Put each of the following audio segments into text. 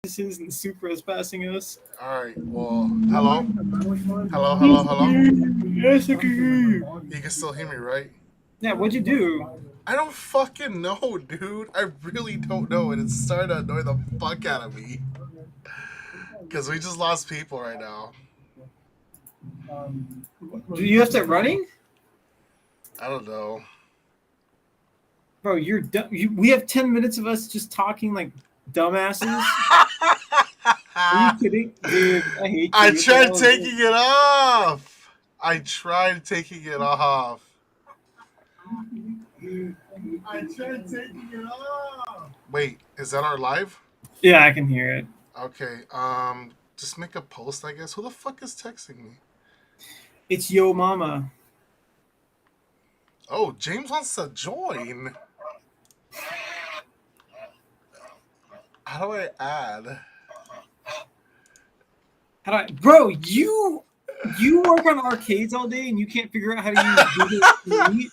Lexuses and the Supra is passing us. All right. Well, hello, hello, hello, hello. Yes, I can hear you. You can still hear me, right? Yeah, what'd you do? I don't fucking know, dude. I really don't know, and it's starting to annoy the fuck out of me. Because we just lost people right now. Do you have to running? I don't know. Bro, you're dumb. We have 10 minutes of us just talking like dumbasses. Are you kidding? Dude, I hate I you. What the tried hell is taking this? it off. I tried taking it off. I tried taking it off. Wait, is that our live? Yeah, I can hear it. Okay. Just make a post, I guess. Who the fuck is texting me? It's Yo Mama. Oh, James wants to join. How do I add? Bro, you work on arcades all day and you can't figure out how to use Google Meet.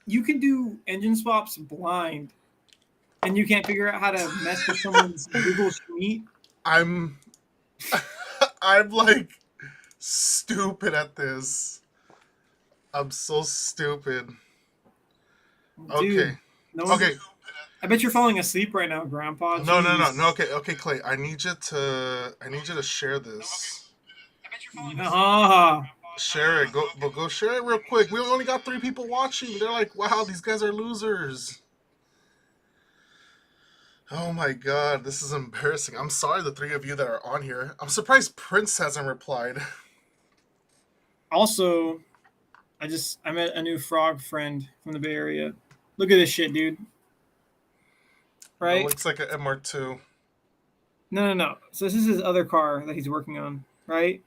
You can do engine swaps blind, and you can't figure out how to mess with someone's Google Meet. I'm I'm like stupid at this. I'm so stupid. Dude, Okay. no Okay. I bet you're falling asleep right now, Grandpa. No, no, no, Jeez. no. Okay, Clay. I need you to share this. Ah, Share it. Go share it real quick. We only got 3 people watching. They're like, wow, these guys are losers. Oh my god, this is embarrassing. I'm sorry, the 3 of you that are on here. I'm surprised Prince hasn't replied. also, I met a new frog friend from the Bay Area. Look at this shit, dude. That Right? looks like an MR2. No. So this is his other car that he's working on, right?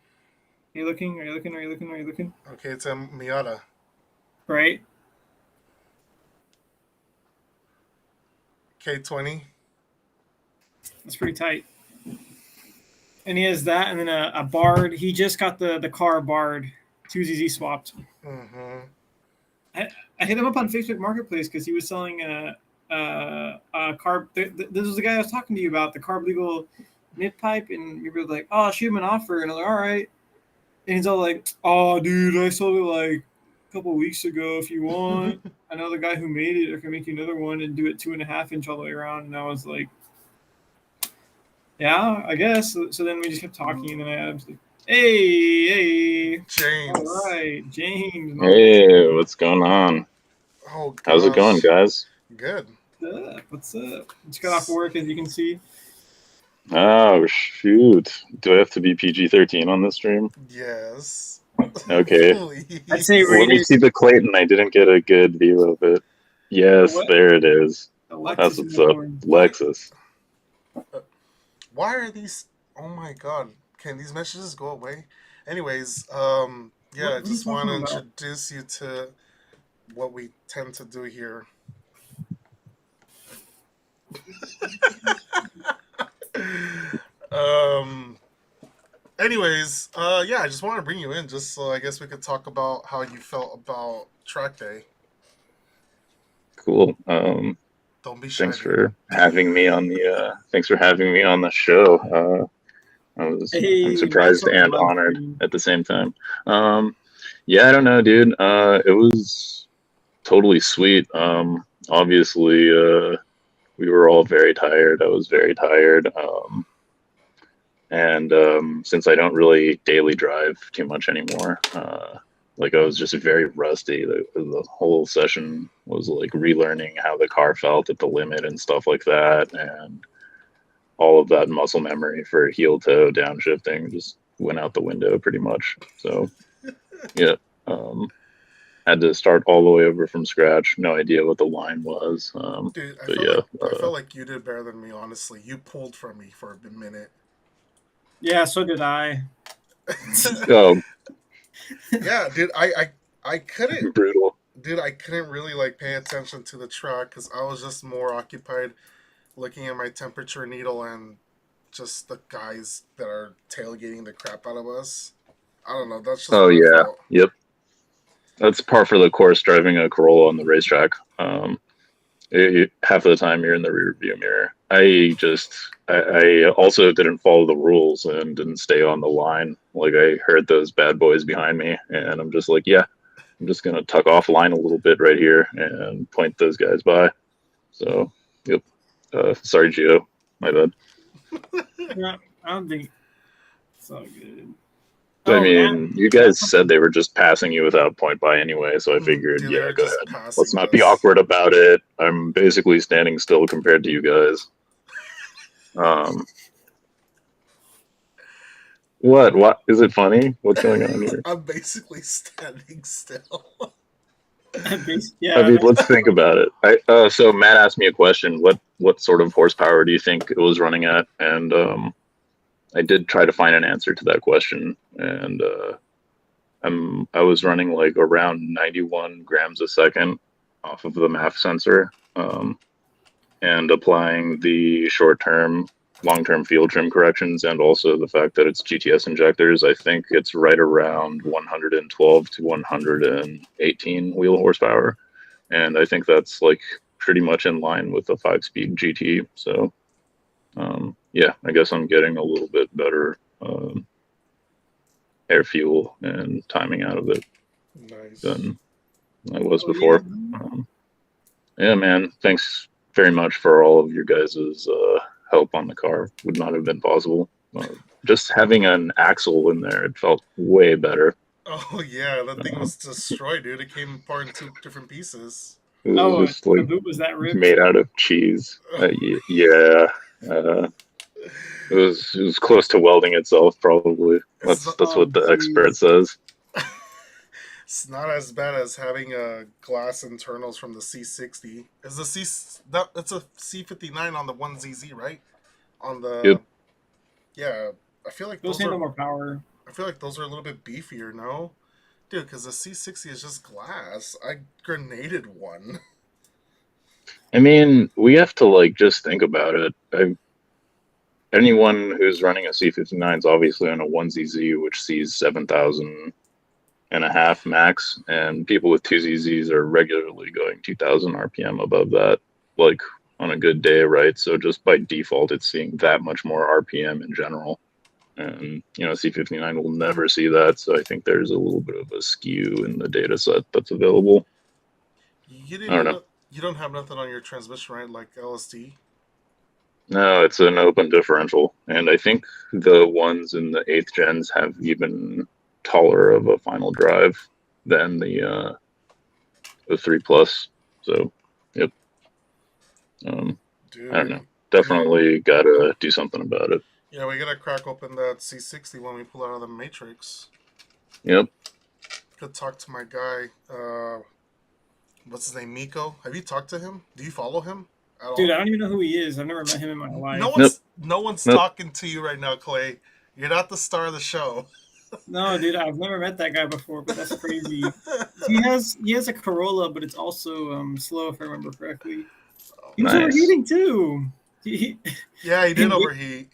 Are you looking? Are you looking? Are you looking? Are you looking? Okay, it's a Miata. Right? K20. That's pretty tight. And he has that, and then a Bard. He just got the car Bard. 2ZZ swapped. Mm-hmm. I hit him up on Facebook Marketplace because he was selling a carb. This was the guy I was talking to you about, the carb legal mid pipe, and you were like, "Oh, I'll shoot him an offer," and I'm like, "All right." And he's all like, "Oh, dude, I sold it like a couple weeks ago. If you want, I know the guy who made it. I can make you another one and do it 2.5 inch all the way around." And I was like, "Yeah, I guess." So then we just kept talking, and then I was like, "Hey, all James. right, James, my Hey, what's going on? Oh How's it going, gosh. guys? Good. what's up? What's up?" Just got off work, as you can see. Oh, shoot. Do I have to be PG-13 on this stream? Yes. Okay. I'd say Please. Let me rated. see the Clayton. I didn't get a good view of it. Yes, What? there it is. The That's Lexus what's up. unicorn. Lexus. Why are these? Oh my god! Can these messages go away? Anyways, yeah, I What are you just want to talking about? introduce you to what we tend to do here. um. Anyways, yeah, I just want to bring you in just so I guess we could talk about how you felt about track day. Cool. Don't be shy, Thanks dude. for having me on the show. I'm Hey, that's surprised what we and love honored doing. at the same time. Yeah, I don't know, dude. It was totally sweet. Obviously, we were all very tired. I was very tired. And since I don't really daily drive too much anymore, like I was just very rusty. The whole session was like relearning how the car felt at the limit and stuff like that, and all of that muscle memory for heel toe downshifting just went out the window pretty much. So yeah, had to start all the way over from scratch. No idea what the line was. Dude, But yeah, I felt like you did better than me. Honestly, you pulled for me for a minute. Yeah, so did I. oh, Yeah, dude, I couldn't, brutal. dude, I couldn't really like pay attention to the track because I was just more occupied looking at my temperature needle and just the guys that are tailgating the crap out of us. I don't know. That's just Oh what I yeah, felt. yep. That's par for the course driving a Corolla on the racetrack. half of the time you're in the rear view mirror. I also didn't follow the rules and didn't stay on the line. Like I heard those bad boys behind me, and I'm just like, yeah, I'm just gonna tuck off line a little bit right here and point those guys by. So, yep. Sorry, Gio, my bad. Yeah, I don't think it's all good. I Oh, mean, you guys said they were just passing you without point by anyway, so I figured, Dude, they yeah, were go just ahead. passing Let's not be us. awkward about it. I'm basically standing still compared to you guys. What? What is it funny? What's going on here? I'm basically standing still. yeah. I mean, let's think about it. So Matt asked me a question. What sort of horsepower do you think it was running at? And I did try to find an answer to that question, and I was running like around 91 grams a second off of the MAF sensor, and applying the short-term, long-term field trim corrections, and also the fact that it's GTS injectors. I think it's right around 112 to 118 wheel horsepower, and I think that's like pretty much in line with a 5-speed GT. So, yeah, I guess I'm getting a little bit better air fuel and timing out of it Nice. than I was before. Yeah, man. Thanks very much for all of your guys' help on the car. Would not have been possible. Just having an axle in there, it felt way better. Oh yeah, that thing was destroyed, dude. It came apart in 2 different pieces. It was just the like boot was that ripped. made out of cheese. Yeah. It was close to welding itself, probably. That's what the expert says. It's not as bad as having glass internals from the C60. It's a C59 on the 1ZZ, right? On the Yep. Yeah, I feel like Those handle more power. I feel like those are a little bit beefier, no? Dude, because the C60 is just glass. I grenaded one. I mean, we have to like just think about it. Anyone who's running a C59 is obviously on a 1ZZ, which sees 7,000 and a half max, and people with 2ZZs are regularly going 2,000 RPM above that, like on a good day, right? So just by default, it's seeing that much more RPM in general. And, C59 will never see that, so I think there's a little bit of a skew in the data set that's available. I don't know. You don't have nothing on your transmission, right? Like LSD? No, it's an open differential, and I think the ones in the 8th gens have even taller of a final drive than the 3 Plus. So, yep. Dude, I don't know. Definitely gotta do something about it. Yeah, we gotta crack open that C60 when we pull out of the Matrix. Yep. Could talk to my guy. What's his name? Miko. Have you talked to him? Do you follow him at Dude, all? I don't even know who he is. I've never met him in my life. No one's talking to you right now, Clay. You're not the star of the show. No, dude, I've never met that guy before, but that's crazy. he has a Corolla, but it's also slow if I remember correctly. He was overheating too. Yeah, he did overheat.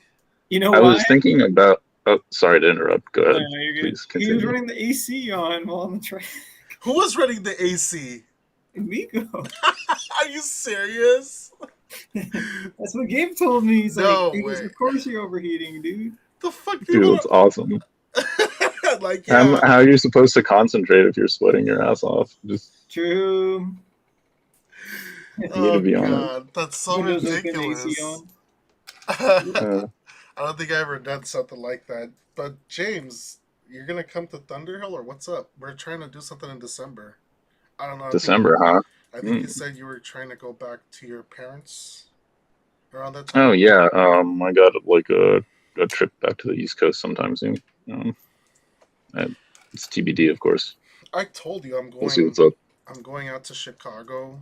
You know I why? was thinking about. Oh, sorry to interrupt. Go ahead. No, you're good. Please continue. He was running the AC on while on the track. Who was running the AC? Miko. Are you serious? That's what Gabe told me. He's no like, way. Of course you're overheating, dude. The fuck, dude? It's awesome. Like, yeah. How are you supposed to concentrate if you're sweating your ass off? Just true. You need to be on it. That's so ridiculous. I don't think I ever done something like that. But James, you're gonna come to Thunderhill or what's up? We're trying to do something in December. I don't know. December, huh? I think you said you were trying to go back to your parents around that time. Oh yeah. I got like a trip back to the East Coast sometime soon. It's TBD, of course. I told you I'm going. We'll see what's up. I'm going out to Chicago.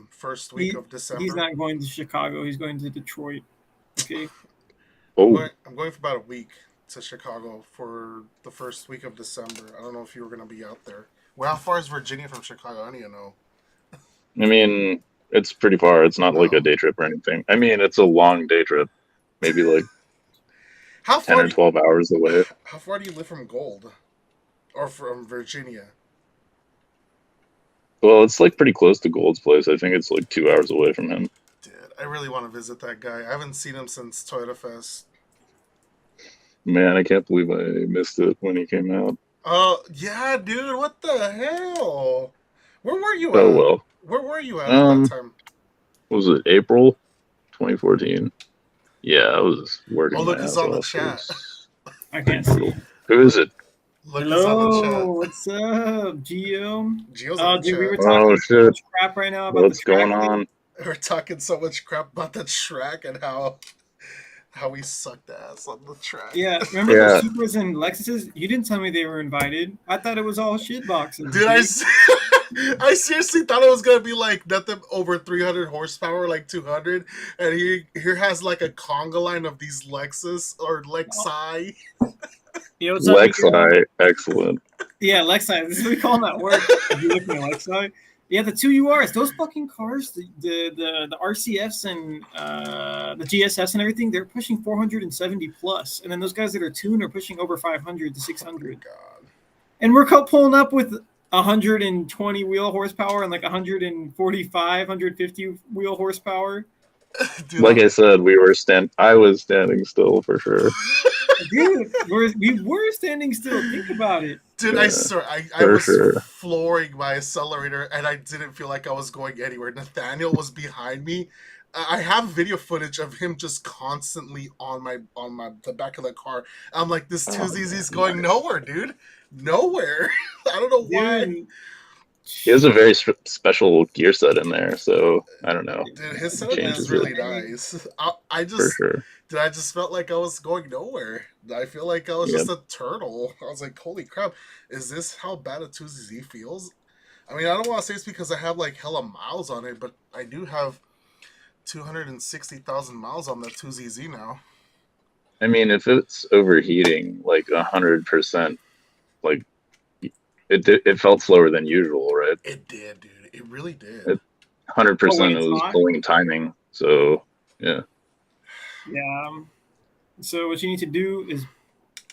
First week of December. He's not going to Chicago. He's going to Detroit. Okay. Oh. I'm going for about a week to Chicago for the first week of December. I don't know if you were going to be out there. Well, how far is Virginia from Chicago? I don't even know. I mean, it's pretty far. It's not like a day trip or anything. I mean, it's a long day trip. Maybe like 10 or 12 hours away. How far do you live from Gold? Or from Virginia? Well, it's like pretty close to Gold's place. I think it's like 2 hours away from him. Dude, I really want to visit that guy. I haven't seen him since Toyota Fest. Man, I can't believe I missed it when he came out. Oh yeah, dude, what the hell? Where were you Oh at? well. Where were you at that time? What was it April 2014? Yeah, I was working. Oh, look my who's ass on the off. chat. I can't see. Who is it? Look who's on the Hello, chat. what's up, Geo? Gio's Oh, on the dude, we chat. were talking Oh so shit! much crap right now about What's the track. going on? We're talking so much crap about the track and how we sucked ass on the track. Yeah, remember Yeah. the Supras and Lexuses? You didn't tell me they were invited. I thought it was all shit boxes. Dude, I seriously thought it was gonna be like nothing over 300 horsepower, like 200, and here has like a conga line of these Lexus or Lexi. Yeah, what's up, Miguel? Lexi, excellent. Yeah, Lexi. This is what we call them at work. If you look at Lexi. Yeah, the two URs, those fucking cars, the RCFs and the GSS and everything, they're pushing 470 plus, and then those guys that are tuned are pushing over 500 to 600. God. And we're pulling up with 120 wheel horsepower and like 145, 150 wheel horsepower. Dude, Like I said, I was standing still for sure. Dude, we were standing still. Think about it. Dude, Yeah, I swear, I for was sure. flooring my accelerator, and I didn't feel like I was going anywhere. Nathaniel was behind me. I have video footage of him just constantly on the back of the car. I'm like, this Oh, 2ZZ's man, going nice. nowhere, dude. Nowhere. I don't know why. Dude, He has a very special gear set in there, so I don't know Dude, his setup changes is really nice. I for just sure. Dude, I just felt like I was going nowhere. I feel like I was Yep. just a turtle. I was like, holy crap, is this how bad a 2ZZ feels? I mean, I don't want to say it's because I have like hella miles on it, but I do have 260,000 miles on the 2ZZ now. I mean, if it's overheating like 100%, like it felt slower than usual, right? It did, dude. It really did. 100% it's it was hot? pulling timing. So yeah, yeah. So what you need to do is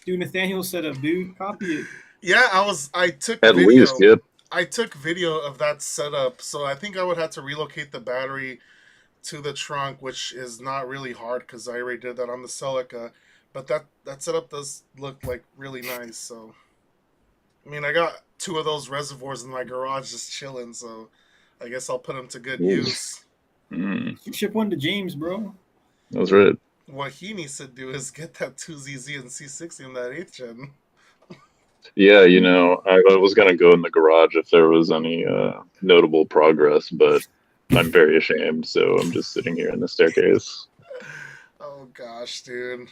do Nathaniel's setup, dude. Copy it. Yeah, I took at video. least yep. I took video of that setup, so I think I would have to relocate the battery to the trunk, which is not really hard because I already did that on the Celica. But that setup does look like really nice. So, I mean, I got 2 of those reservoirs in my garage just chilling. So, I guess I'll put them to good Ooh. use. Ship one to James, bro. That's right. What he needs to do is get that 2ZZ and C60 in that 8th gen. Yeah, you know, I was gonna go in the garage if there was any notable progress, but I'm very ashamed, so I'm just sitting here in the staircase. Oh gosh, dude.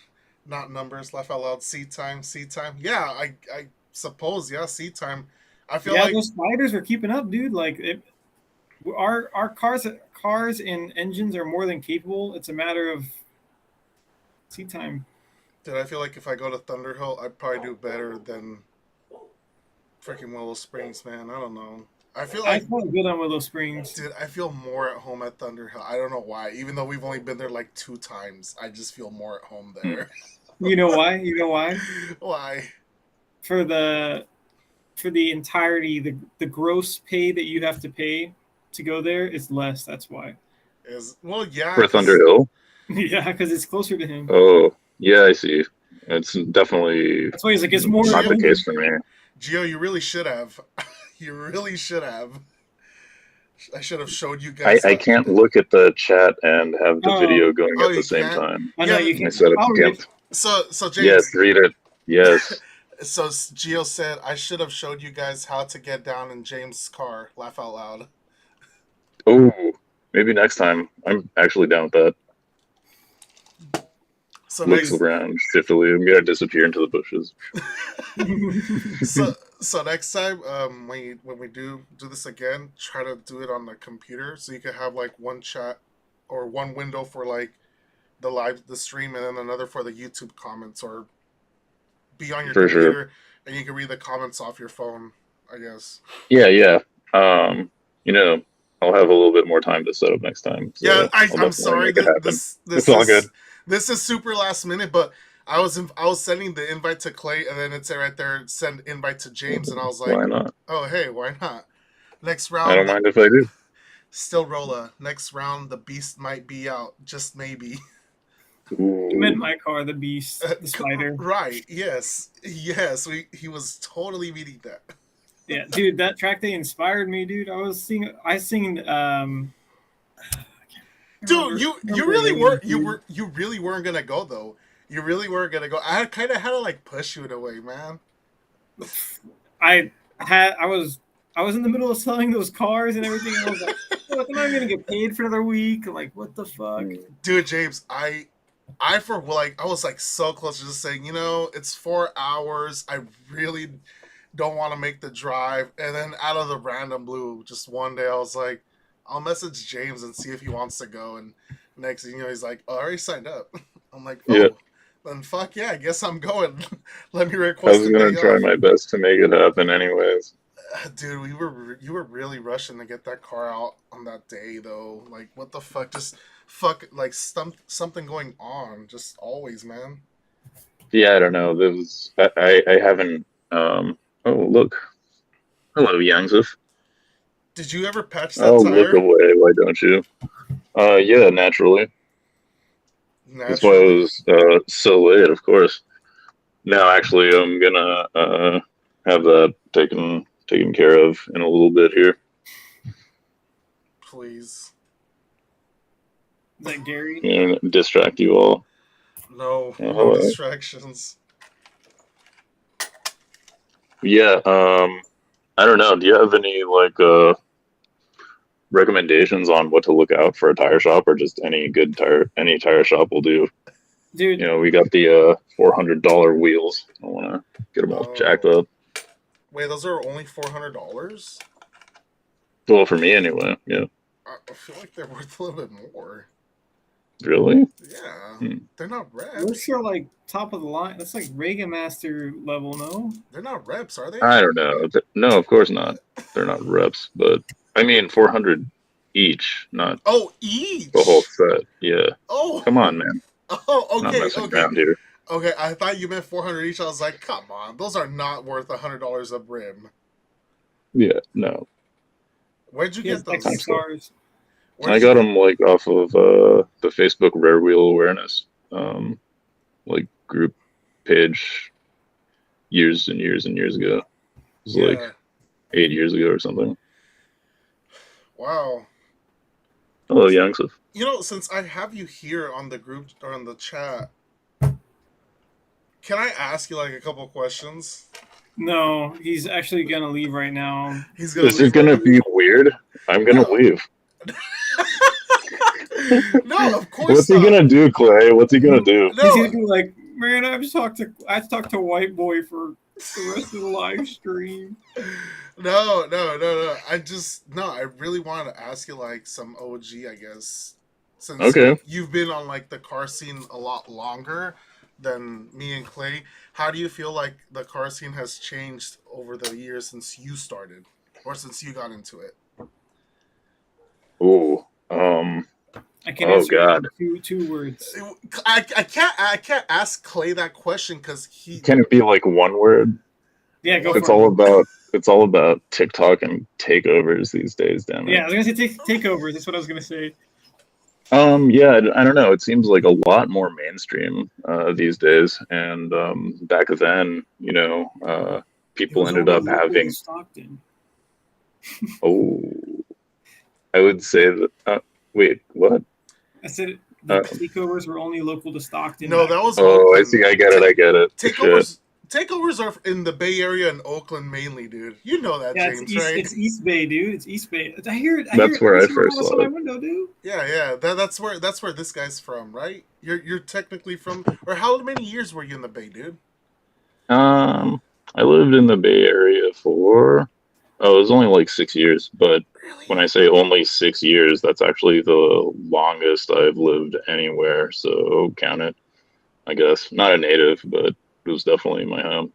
Not numbers, laugh out loud. Seat time. Yeah, I suppose, yeah, seat time. I feel Yeah, like those spiders are keeping up, dude. Like our cars and engines are more than capable. It's a matter of seat time. Dude, I feel like if I go to Thunderhill, I'd probably do better than freaking Willow Springs, man. I don't know. I feel I like, felt good on Willow Springs. dude, I feel more at home at Thunderhill. I don't know why. Even though we've only been there like 2 times, I just feel more at home there. You know why? You know why? Why? For the entirety, the gross pay that you have to pay to go there is less. That's why. Well, yeah. For Thunderhill? Yeah, because it's closer to him. Oh, yeah, I see. It's definitely That's why he's like, it's more. not the case for me. Gio, you really should have. You really should have. I should have showed you guys. I can't look at the chat and have the Oh. video going Oh, at you the same can't? time. I know Yeah, you I can. said I'll it's read against. So James. Yes, read it. Yes. So Gio said I should have showed you guys how to get down in James' car. Laugh out loud. Oh, maybe next time. I'm actually down with that. So Looks next, around shiftily. I'm gonna disappear into the bushes. so next time, when we do this again, try to do it on the computer so you can have like one chat or one window for like the stream and then another for the YouTube comments, or be on your For sure. computer and you can read the comments off your phone, I guess. Yeah. You know, I'll have a little bit more time to set up next time. So Yeah, I'll I'm definitely sorry. make it happen. This It's all is, good. This is super last minute, but I was sending the invite to Clay, and then it said right there, send invite to James, and I was like, Why not? oh hey, why not? Next I don't round, mind if I do. still Rolla. Next round, the beast might be out. Just maybe. You meant Ooh. my car, the beast, the spider. Right. Yes. Yes. He was totally meeting that. Yeah, dude, that track day inspired me, dude. I was singing I can't Dude, remember, you her really name, weren't dude. you really weren't gonna go though. You really weren't gonna go. I kind of had to like push you in a way, man. I I was in the middle of selling those cars and everything, and I was like, "Look, I'm not even gonna get paid for another week. Like, what the fuck?" Dude, James, I for like I was like so close to just saying, it's 4 hours. I really don't want to make the drive. And then out of the random blue, just one day I was like, I'll message James and see if he wants to go. And next thing you know, he's like, oh, I already signed up. I'm like, Yeah, oh, then fuck yeah, I guess I'm going. Let me I request was a gonna day try off. my best to make it happen, anyways. Dude, you were really rushing to get that car out on that day though. Like what the fuck? Just fuck like something going on. Just always, man. Yeah, I don't know. There was I haven't. Oh, look. Hello, Yangzif. Did you ever patch that Oh, look tire away. Why don't you? Yeah, naturally. That's why I naturally? was so late, of course. No, actually, I'm gonna have that taken care of in a little bit here. Please. Is that Gary? And distract you all. No, Oh, no hello. distractions. Yeah. I don't know. Do you have any like recommendations on what to look out for a tire shop, or just any tire shop will do? Dude, We got the $400 wheels. I want to get them all jacked Oh. up. Wait, those are only $400? Well, for me anyway. Yeah. I feel like they're worth a little bit more. Really? Yeah. Hmm. They're not those reps. are like top of the line. That's like Reagan Master level, no? They're not reps, are they? I don't know. No, of course not. They're not reps, but I mean 400 each, not Oh, the whole each. set. Yeah. Oh. Come on, man. Oh, Not okay, messing okay. around here. Okay, I thought you meant 400 each. I was like, come on, those are not worth $100 a rim. Yeah. No. Where'd you He has get extra those? cars. Where I did you got get? them like off of the Facebook Rare Wheel Awareness um, like group page years and years and years ago. It was like Yeah. 8 years ago or something. Wow. Hello, Youngsif. Since I have you here on the group or on the chat, can I ask you like a couple questions? No, he's actually gonna leave right now. He's gonna This is leave right gonna now. be weird. I'm gonna No. leave. No, of course What's he not. gonna do, Clay? What's he gonna do? He's No, gonna be like, man, I talked to White Boy for the rest of the live stream. no. I really wanted to ask you like some OG, I guess, since Okay. you've been on like the car scene a lot longer than me and Clay. How do you feel like the car scene has changed over the years since you started, or since you got into it? Ooh. I can Oh answer God. in two words. I can't ask Clay that question because Can it be like one word? Yeah, go It's for all it. about TikTok and takeovers these days. Damn Yeah, it. I was gonna say takeovers. That's what I was gonna say. Yeah, I don't know. It seems like a lot more mainstream these days, and back then, It people was ended only up local to having. Stockton. Oh, I would say that. Wait, what? I said the Uh, takeovers were only local to Stockton. no, Back that then. was oh, I Oakland. see. I get it. I get it. Shit. Takeovers are in the Bay Area and Oakland mainly, dude. You know that, Yeah, James, right? It's East Bay, dude. It's East Bay. I hear it That's where every I single time first I saw saw my it. window, dude. Yeah. That's where this guy's from, right? You're technically from, or how many years were you in the Bay, dude? I lived in the Bay Area for. Oh, it was only like 6 years, but when Really? I say only 6 years, that's actually the longest I've lived anywhere. So count it, I guess. Not a native, but it was definitely my home,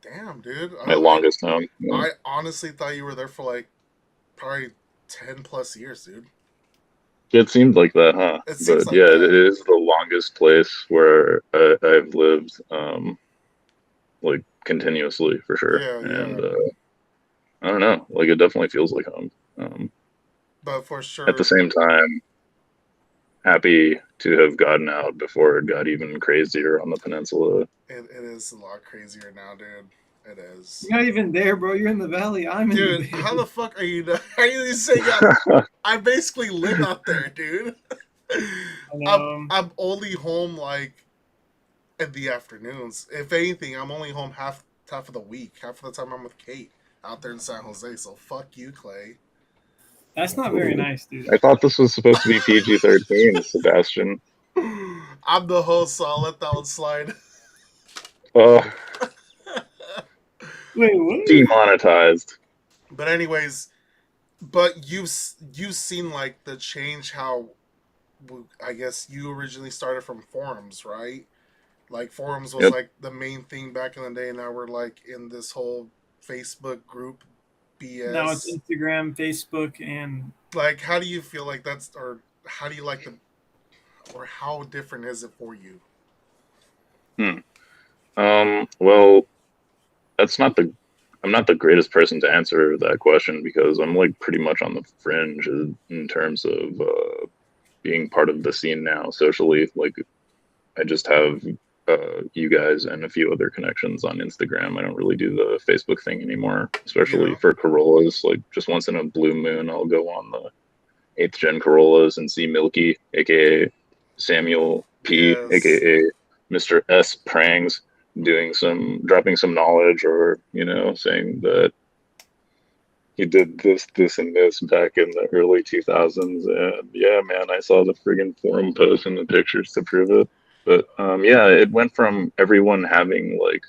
Damn, dude. my longest home. Yeah. I honestly thought you were there for like probably 10+ years, dude. It seemed like that, huh? It seems But like yeah, it that. is the longest place where I've lived, like continuously for sure. Yeah, And yeah. I don't know. Like, it definitely feels like home. But for At the sure, same time, happy to have gotten out before it got even crazier on the peninsula. it is a lot crazier now, dude. It is. You're not even there, bro. You're in the valley. I'm in the Dude, how the bay. fuck are you not, are you saying I basically live out there, dude. I I'm know. I'm only home like in the afternoons. If anything, I'm only home half of the week. Half of the time I'm with Kate out there in San Jose. So fuck you, Clay. That's not very nice, dude. I thought this was supposed to be PG-13, Sebastian. I'm the host, so I'll let that one slide. Oh, Wait, what? demonetized. But anyways, but you've seen like the change how I guess you originally started from forums, right? Like forums was Yep. like the main thing back in the day. Now we're like in this whole Facebook group Now it's BS. Instagram, Facebook, and Like, how do you feel like that's, or how do you like the, or how different is it for you? Hmm. Well, that's not the. I'm not the greatest person to answer that question because I'm like pretty much on the fringe in terms of being part of the scene now socially. Like, I just have you guys and a few other connections on Instagram. I don't really do the Facebook thing anymore, You especially know? for Corollas. Like, just once in a blue moon, I'll go on the eighth gen Corollas and see Milky, aka Samuel P, Yes. aka Mr. S Prangs, dropping some knowledge, or saying that he did this, and this back in the early 2000s. And yeah, man, I saw the friggin' forum post and the pictures to prove it. But yeah, it went from everyone having like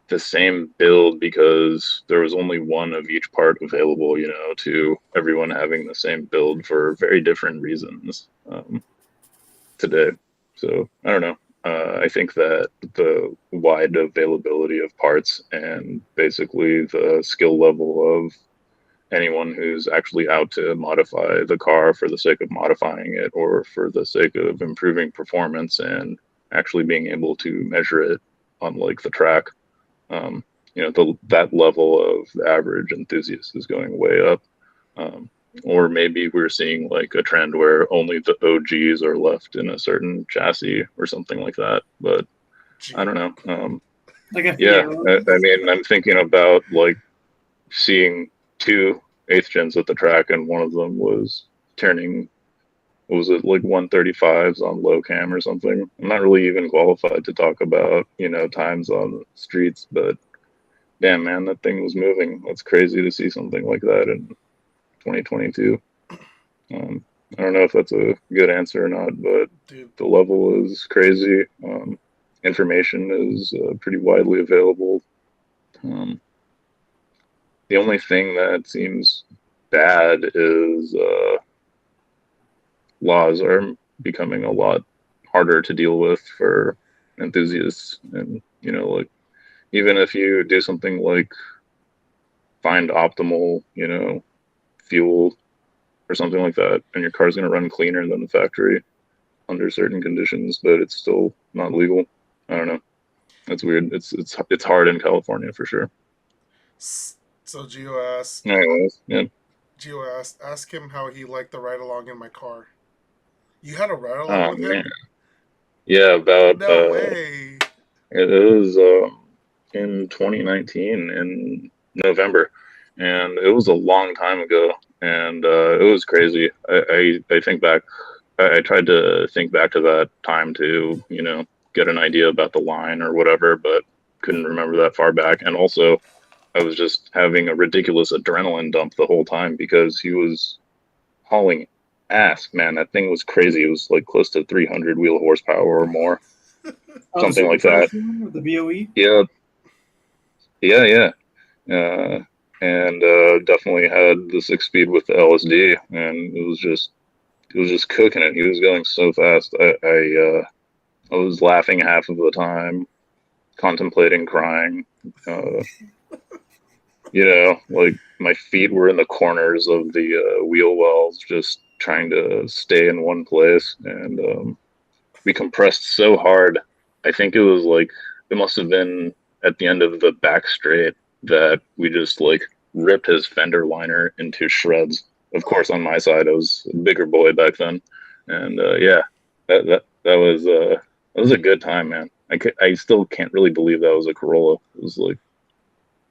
the same build because there was only one of each part available, to everyone having the same build for very different reasons today. So I don't know. I think that the wide availability of parts and basically the skill level of anyone who's actually out to modify the car for the sake of modifying it or for the sake of improving performance and actually being able to measure it on like the track, um, that level of the average enthusiast is going way up. Um, or maybe we're seeing like a trend where only the OGs are left in a certain chassis or something like that. But I Gee. don't know. like a Yeah, Fiero. I mean, I'm thinking about like seeing two eighth gens at the track, and one of them was turning, what was it, like 135s on low cam or something. I'm not really even qualified to talk about, times on the streets, but damn, man, that thing was moving. That's crazy to see something like that in 2022. I don't know if that's a good answer or not, but Dude, the level is crazy. Information is pretty widely available. Um, the only thing that seems bad is laws are becoming a lot harder to deal with for enthusiasts. And, like, even if you do something like find optimal, fuel or something like that, and your car's going to run cleaner than the factory under certain conditions, but it's still not legal. I don't know. That's weird. It's hard in California for sure. so Gio asked, Anyways, yeah. ask him how he liked the ride along in my car. You had a ride along Oh with man. him? Yeah, about No way. it was in 2019 in November, and it was a long time ago, and it was crazy. I think back. I tried to think back to that time to get an idea about the line or whatever, but couldn't remember that far back. And also, I was just having a ridiculous adrenaline dump the whole time because he was hauling ass. Man, that thing was crazy. It was like close to 300 wheel horsepower or more, Oh, the something like supercharged that. one with the BOE. Yeah, yeah, yeah. And definitely had the 6 speed with the LSD, and it was just cooking it. He was going so fast. I was laughing half of the time, contemplating crying. Uh, like my feet were in the corners of the wheel wells, just trying to stay in one place. And we compressed so hard. I think it must have been at the end of the back straight that we just like ripped his fender liner into shreds. Of course, on my side, I was a bigger boy back then, and yeah, that was a good time, man. I still can't really believe that was a Corolla. It was like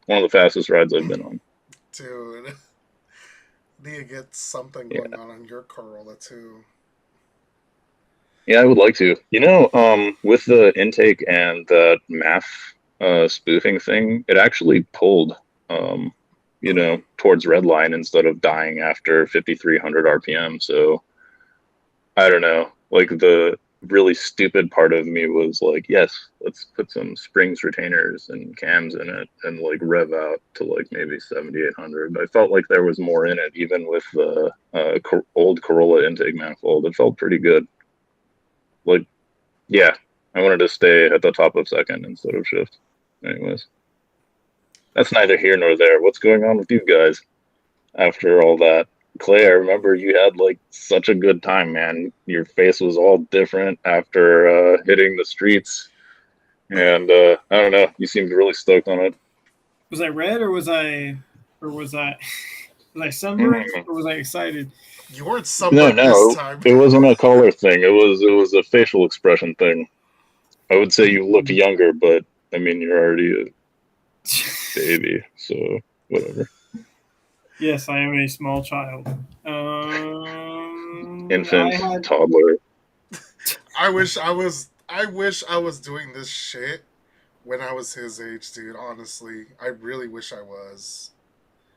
one of the fastest rides I've been on. Dude, need to get something going on your Corolla too. Yeah, I would like to. You know, with the intake and the math spoofing thing, it actually pulled, you know, towards red line instead of dying after 5,300 RPM. So I don't know. Like the really stupid part of me was like, yes, let's put some springs retainers and cams in it and like rev out to like maybe 7,800. I felt like there was more in it, even with the old Corolla intake manifold. It felt pretty good. Like, yeah, I wanted to stay at the top of second instead of shift. Anyways, that's neither here nor there. What's going on with you guys after all that? Clay, I remember you had like such a good time, man. Your face was all different after hitting the streets, and I don't know. You seemed really stoked on it. Was I red or was I was I sunburned or was I excited? You weren't sunburned No, this time. it wasn't a color thing. It was a facial expression thing. I would say you looked younger, but I mean you're already a baby, so whatever. Yes, I am a small child. Infant, toddler. I wish I was doing this shit when I was his age, dude. Honestly, I really wish I was.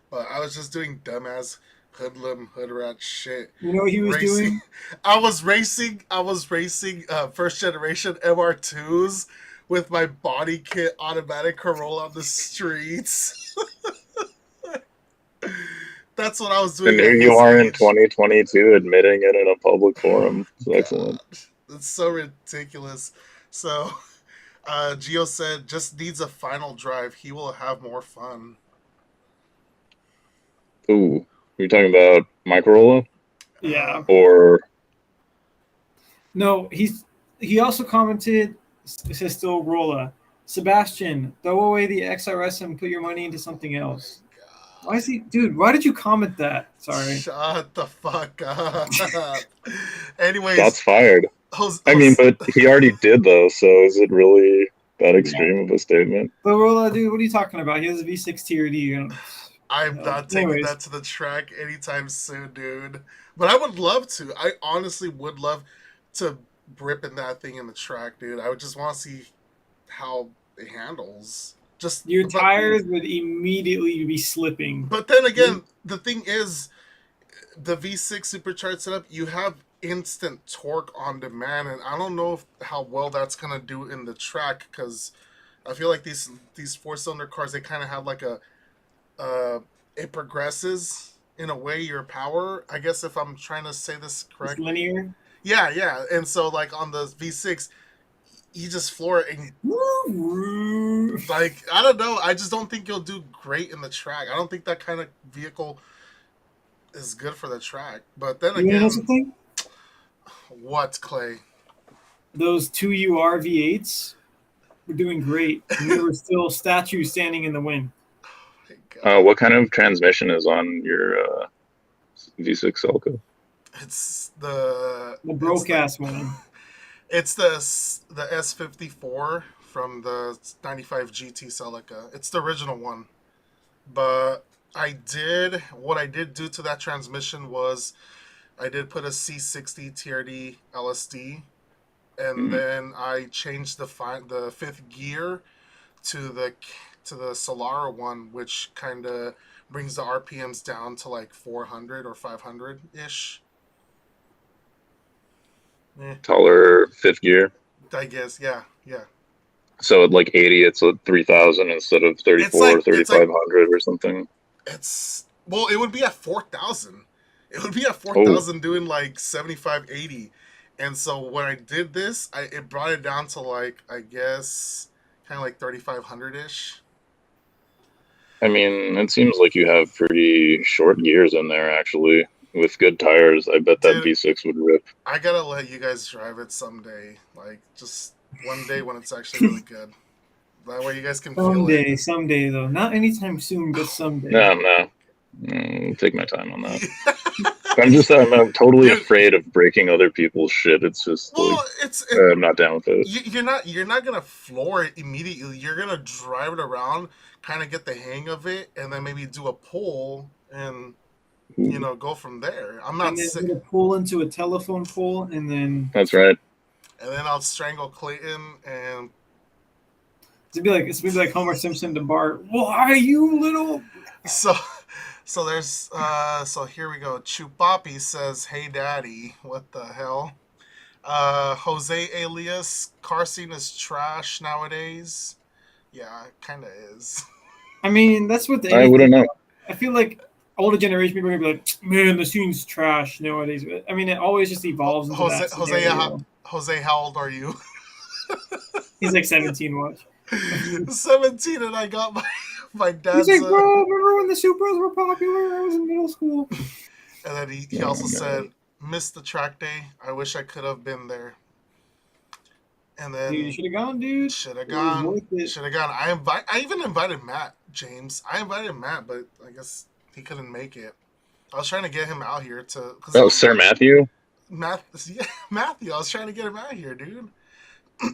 But I was just doing dumbass hoodlum hoodrat shit. You know what he was doing? I was racing first generation MR2s with my body kit automatic Corolla on the streets. That's what I was doing. And here you are in 2022 admitting it in a public forum. It's excellent. It's so ridiculous. So, Gio said, just needs a final drive. He will have more fun. Ooh, you're talking about my Corolla? Yeah. Or no, he also commented. It says still Rolla. Sebastian, throw away the XRS and put your money into something else. Why is he, dude? Why did you comment that? Sorry. Shut the fuck up. Anyways, that's fired. I mean, but he already did though. So is it really that extreme of a statement? But Rolla, dude, what are you talking about? He has a V6 TRD. I'm not taking that to the track anytime soon, dude. But I would love to. I honestly would love to rip in that thing in the track, dude. I would just want to see how it handles. Just your tires would immediately be slipping. But then again, the thing is, the V6 supercharged setup, you have instant torque on demand, and I don't know how well that's gonna do in the track because I feel like these 4-cylinder cars, they kind of have like a it progresses in a way your power. I guess if I'm trying to say this correctly, it's linear. Yeah, and so like on the V6. You just floor it and like I don't know. I just don't think you'll do great in the track. I don't think that kind of vehicle is good for the track. But then again, something? What, Clay? Those 2UR V8s were doing great. And there were still statues standing in the wind. What kind of transmission is on your V6 Celica? It's the broadcast one. It's the S54 from the 95 GT Celica. It's the original one. But what I did do to that transmission was I did put a C60 TRD LSD, and then I changed the fifth gear to the Solara one, which kind of brings the RPMs down to like 400 or 500 ish. Taller fifth gear, I guess. Yeah. So at like 80, it's a 3,000 instead of 34, 3,500 or something. It would be at 4,000. It would be at 4,000 doing like 75, 80. And so when I did this, it brought it down to like, I guess, kind of like 3,500 ish. I mean, it seems like you have pretty short gears in there actually. With good tires, I bet that V6 would rip. I gotta let you guys drive it someday. Like, just one day when it's actually really good. That way you guys can feel it. Someday though. Not anytime soon, but someday. No. Take my time on that. I'm totally Dude. afraid of breaking other people's shit. It's just Well, like I'm not down with it. you're not gonna floor it immediately. You're gonna drive it around, kind of get the hang of it, and then maybe do a pull and go from there. I'm not And then sick. gonna pull into a telephone pole, and then That's right. And then I'll strangle Clayton and it's gonna be like Homer Simpson to Bart. Why, you little? so there's so here we go. Chupapi says, "Hey daddy, what the hell?" Jose alias car scene is trash nowadays. Yeah, it kind of is. I mean, that's what I wouldn't know. I feel like older generation people are gonna be like, man, the scene's trash nowadays. But, I mean, it always just evolves into that scenario. Jose, how old are you? He's like 17. Watch. 17, and I got my dad's. He's like, bro, remember when the Supras were popular? I was in middle school. And then he also said, "Missed the track day. I wish I could have been there." And then Dude, you should have gone, dude. Should have It was gone. worth it. Should have gone. I even invited Matt James. I invited Matt, but I guess he couldn't make it. I was trying to get him out here to. Oh, Sir Matthew. Matthew. I was trying to get him out here, dude.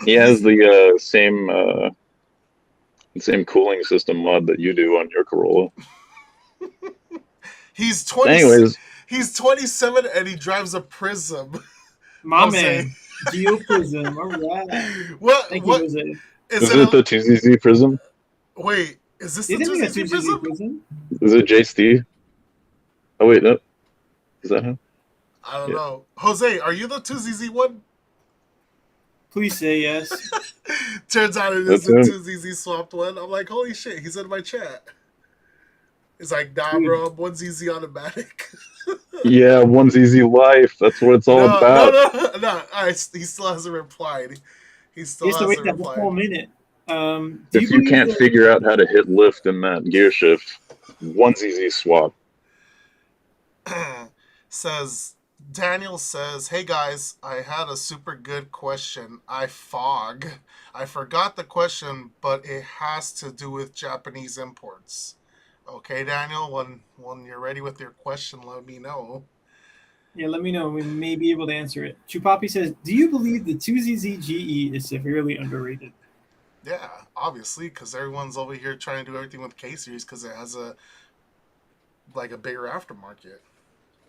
He has the same cooling system mod that you do on your Corolla. He's 20. Anyways, He's 27 and he drives a Prism. My Jose. man, Geoprism. All right. What? Thank What you, Jose. is it the 2ZZ Prism? Wait, is this the Isn't he a 2ZZ 2ZZ Prism? Prism? Is it JST? Oh wait, no. Is that him? I don't know. Jose, are you the 2ZZ one? Please say yes. Turns out it is That's the him. 2ZZ swapped one. I'm like, holy shit, he's in my chat. He's like, nah, Dude. bro, I'm 1ZZ automatic. Yeah, 1ZZ Life. That's what it's all about. No. He still hasn't replied. He still You have to wait hasn't that whole replied. minute. If you can't figure out how to hit lift in that gear shift, 1ZZ swap. Daniel says, "Hey guys, I had a super good question. I forgot the question, but it has to do with Japanese imports." Okay, Daniel, when you're ready with your question, let me know. Yeah, let me know. We may be able to answer it. Chupapi says, "Do you believe the 2ZZ GE is severely underrated?" Yeah, obviously, because everyone's over here trying to do everything with K Series because it has a bigger aftermarket.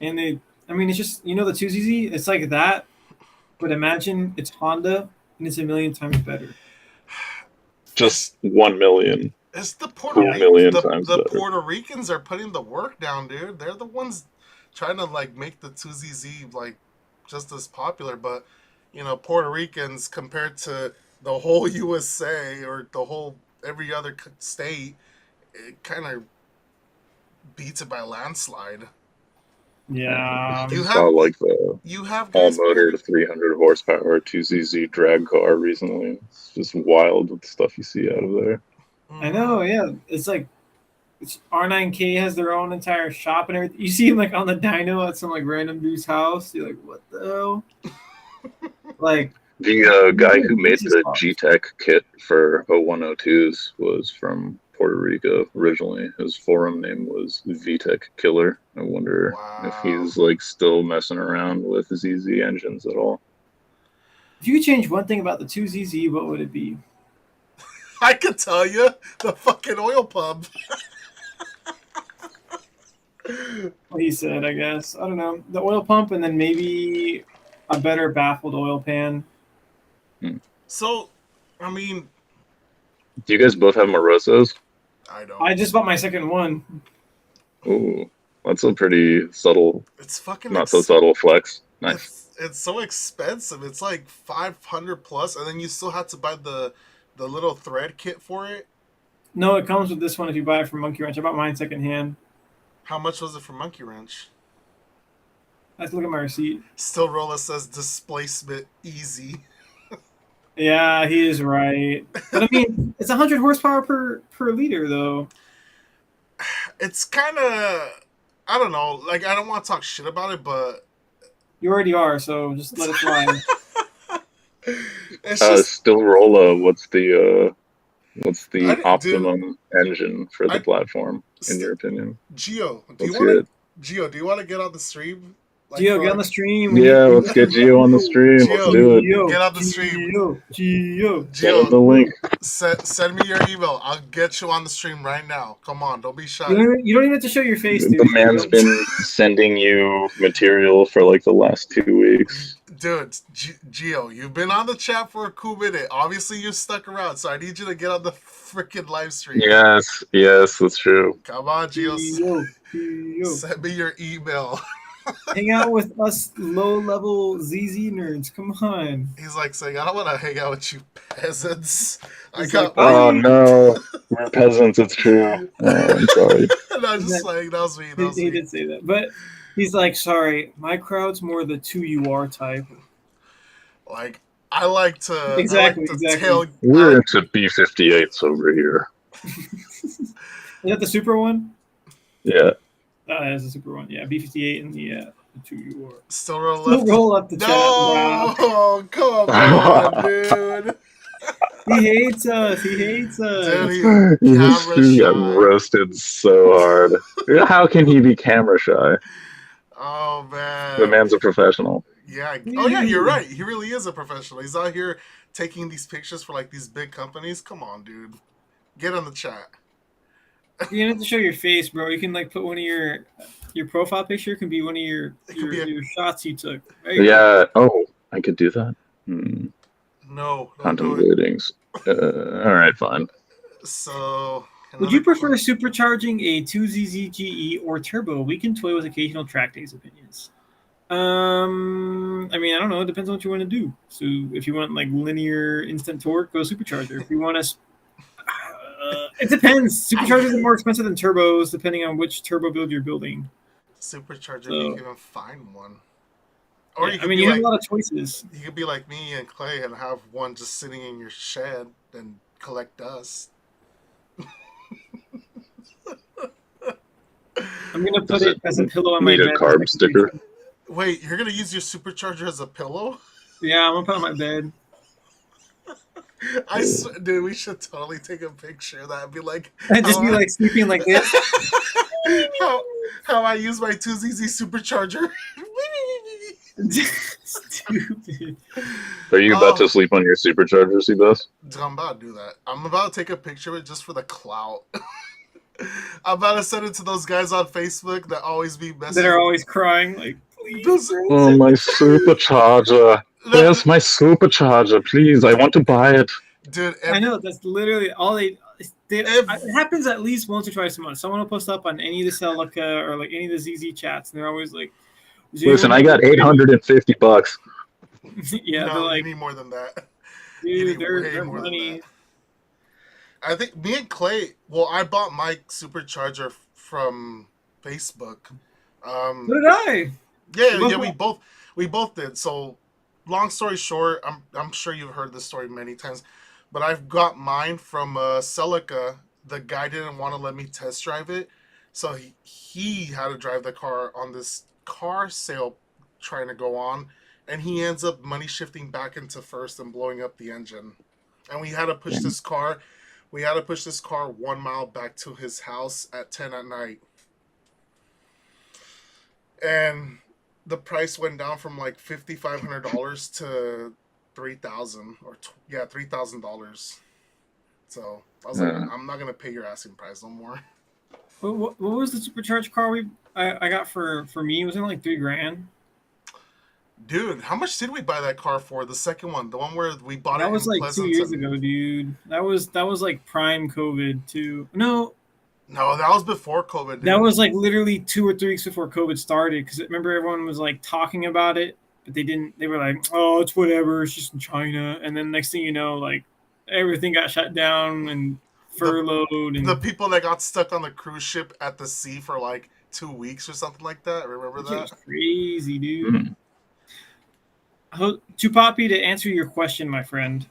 And it's just, the 2ZZ, it's like that, but imagine it's Honda and it's a million times better. Just 1 million. It's the Puerto the Puerto Ricans are putting the work down, dude. They're the ones trying to make the 2ZZ just as popular, but Puerto Ricans compared to the whole USA or the whole every other state, it kind of beats it by a landslide. Yeah. You saw have all guys motor 300 horsepower 2ZZ drag car recently. It's just wild with the stuff you see out of there. I know, yeah. It's like R9K has their own entire shop and everything. You see him on the dyno at some random dude's house. You're like, what the hell? The guy who made the G-Tech kit for 0102s was from Puerto Rico originally. His forum name was VTech Killer. I wonder if he's still messing around with ZZ engines at all. If you could change one thing about the 2ZZ, what would it be? I could tell you, the fucking oil pump. What he said, I guess. I don't know. The oil pump and then maybe a better baffled oil pan. So, I mean... Do you guys both have Morosos? I don't. I just bought my second one. Ooh, that's a pretty subtle... It's fucking... Not so subtle flex. Nice. It's so expensive. It's like $500 plus, and then you still have to buy the little thread kit for it. No, it comes with this one if you buy it from Monkey Wrench. I bought mine secondhand. How much was it from Monkey Wrench? I have to look at my receipt. Still Rolla says displacement easy. Yeah, he is right. But I mean, it's 100 horsepower per liter, though. It's kind of, I don't know. I don't want to talk shit about it, but you already are. So just let it fly. Still Rolla. What's the What's the Dude, optimum engine for the I platform, in your opinion? Gio, Let's hear it. Do you want to get on the stream? Like Gio, for get on like the stream. Yeah, let's get Gio on the stream. Let's Gio, do it. get on the stream. Send him the link. Send me your email. I'll get you on the stream right now. Come on, don't be shy. You don't even have to show your face, dude. The man's been sending you material for like the last 2 weeks. Dude, Gio, you've been on the chat for a cool minute. Obviously, you stuck around, so I need you to get on the freaking live stream. Yes, that's true. Come on, Gio. Gio. Send me your email. Hang out with us low-level ZZ nerds. Come on. He's like saying, I don't want to hang out with you peasants. Oh no, we're peasants. It's true. Oh, I'm sorry. No, just like that was me. He did say that, but he's like, sorry, my crowd's more the 2UR type. Like I like to exactly. We're into B58s over here. Is that the super one? Yeah. That's the super one. Yeah, B58 and the 2UR. Still roll up the chat. No, come on, dude. He hates us. Dude, he got roasted so hard. How can he be camera shy? Oh man, the man's a professional. Yeah. Oh yeah, you're right. He really is a professional. He's out here taking these pictures for like these big companies. Come on, dude. Get on the chat. You don't have to show your face, bro. You can like put one of your profile picture can be one of your shots you took. Yeah. Oh, I could do that. No. Contemplating. All right, fine. So, would you prefer supercharging a 2ZZGE or turbo? We can toy with occasional track days opinions. I mean, I don't know. It depends on what you want to do. So, if you want like linear instant torque, go supercharger. If you want to, it depends. Superchargers are more expensive than turbos, depending on which turbo build you're building. Supercharger, you can even find one. Or yeah, you have a lot of choices. You could be like me and Clay and have one just sitting in your shed and collect dust. I'm gonna put it as a pillow on my bed. Need a carb sticker. Wait, you're gonna use your supercharger as a pillow? Yeah, I'm gonna put it on my bed. Dude, we should totally take a picture of that and be like, just be like sleeping like this. how I use my 2ZZ supercharger. Stupid. Are you about to sleep on your supercharger, Seabass? I'm about to do that. I'm about to take a picture of it just for the clout. I'm about to send it to those guys on Facebook that always be messaging. That are always crying, like, please. Oh, my supercharger. Where's my supercharger? Please, I want to buy it. Dude, I know, that's literally all they it happens at least once or twice a month. Someone will post up on any of the Celica or like any of the ZZ chats, and they're always like, listen, I got $850. Yeah, no, they're like, you need more than that. Dude, they're money. I think me and Clay. Well, I bought my supercharger from Facebook. So did I. Yeah, we both did. So, long story short, I'm sure you've heard this story many times, but I've got mine from Celica. The guy didn't want to let me test drive it, so he had to drive the car on this car sale trying to go on, and he ends up money shifting back into first and blowing up the engine. And we had to push this car. We had to push this car 1 mile back to his house at 10 at night. And the price went down from like $5,500 to $3,000 or $3,000. So I was like, I'm not gonna pay your asking price no more. What was the supercharged car I got for me? It was in like $3,000. Dude, how much did we buy that car for? The second one, the one where we bought that it. That was like Pleasanton. 2 years ago, dude. That was like prime COVID too. No, that was before COVID. Dude. That was like literally 2 or 3 weeks before COVID started. Because remember, everyone was like talking about it, but they didn't. They were like, "Oh, it's whatever. It's just in China." And then next thing you know, like everything got shut down and furloughed. And the people that got stuck on the cruise ship at the sea for like 2 weeks or something like that. Remember that? It's crazy, dude. Mm-hmm. To Poppy, to answer your question, my friend,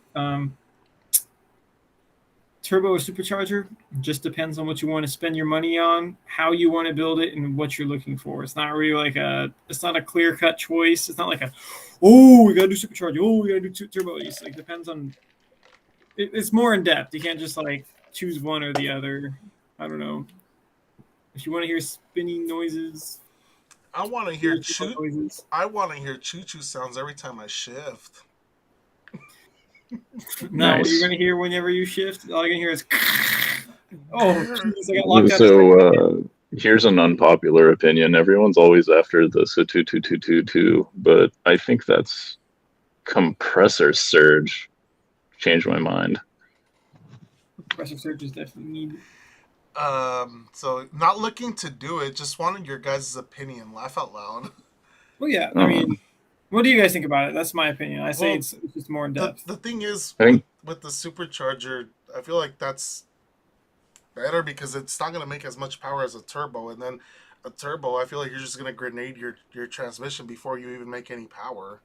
turbo or supercharger just depends on what you want to spend your money on, how you want to build it, and what you're looking for. It's not really like it's not a clear-cut choice. It's not like we gotta do supercharger. We gotta do turbo. It like depends on it's more in depth. You can't just like choose one or the other. I don't know. If you want to hear spinning noises, I want to hear noises. I want to hear choo-choo sounds every time I shift. No, what Nice. you're gonna hear whenever you shift, all you're gonna hear is. Oh, geez, I got locked out. So here's an unpopular opinion. Everyone's always after the SU-2222, but I think that's compressor surge. Changed my mind. Compressor surge is definitely needed. So not looking to do it, just wanted your guys' opinion. Laugh out loud. Well, yeah. I mean, what do you guys think about it? That's my opinion. I say it's just more in depth. The thing is, I think- with the supercharger, I feel like that's better because it's not going to make as much power as a turbo, and then a turbo, I feel like you're just going to grenade your transmission before you even make any power.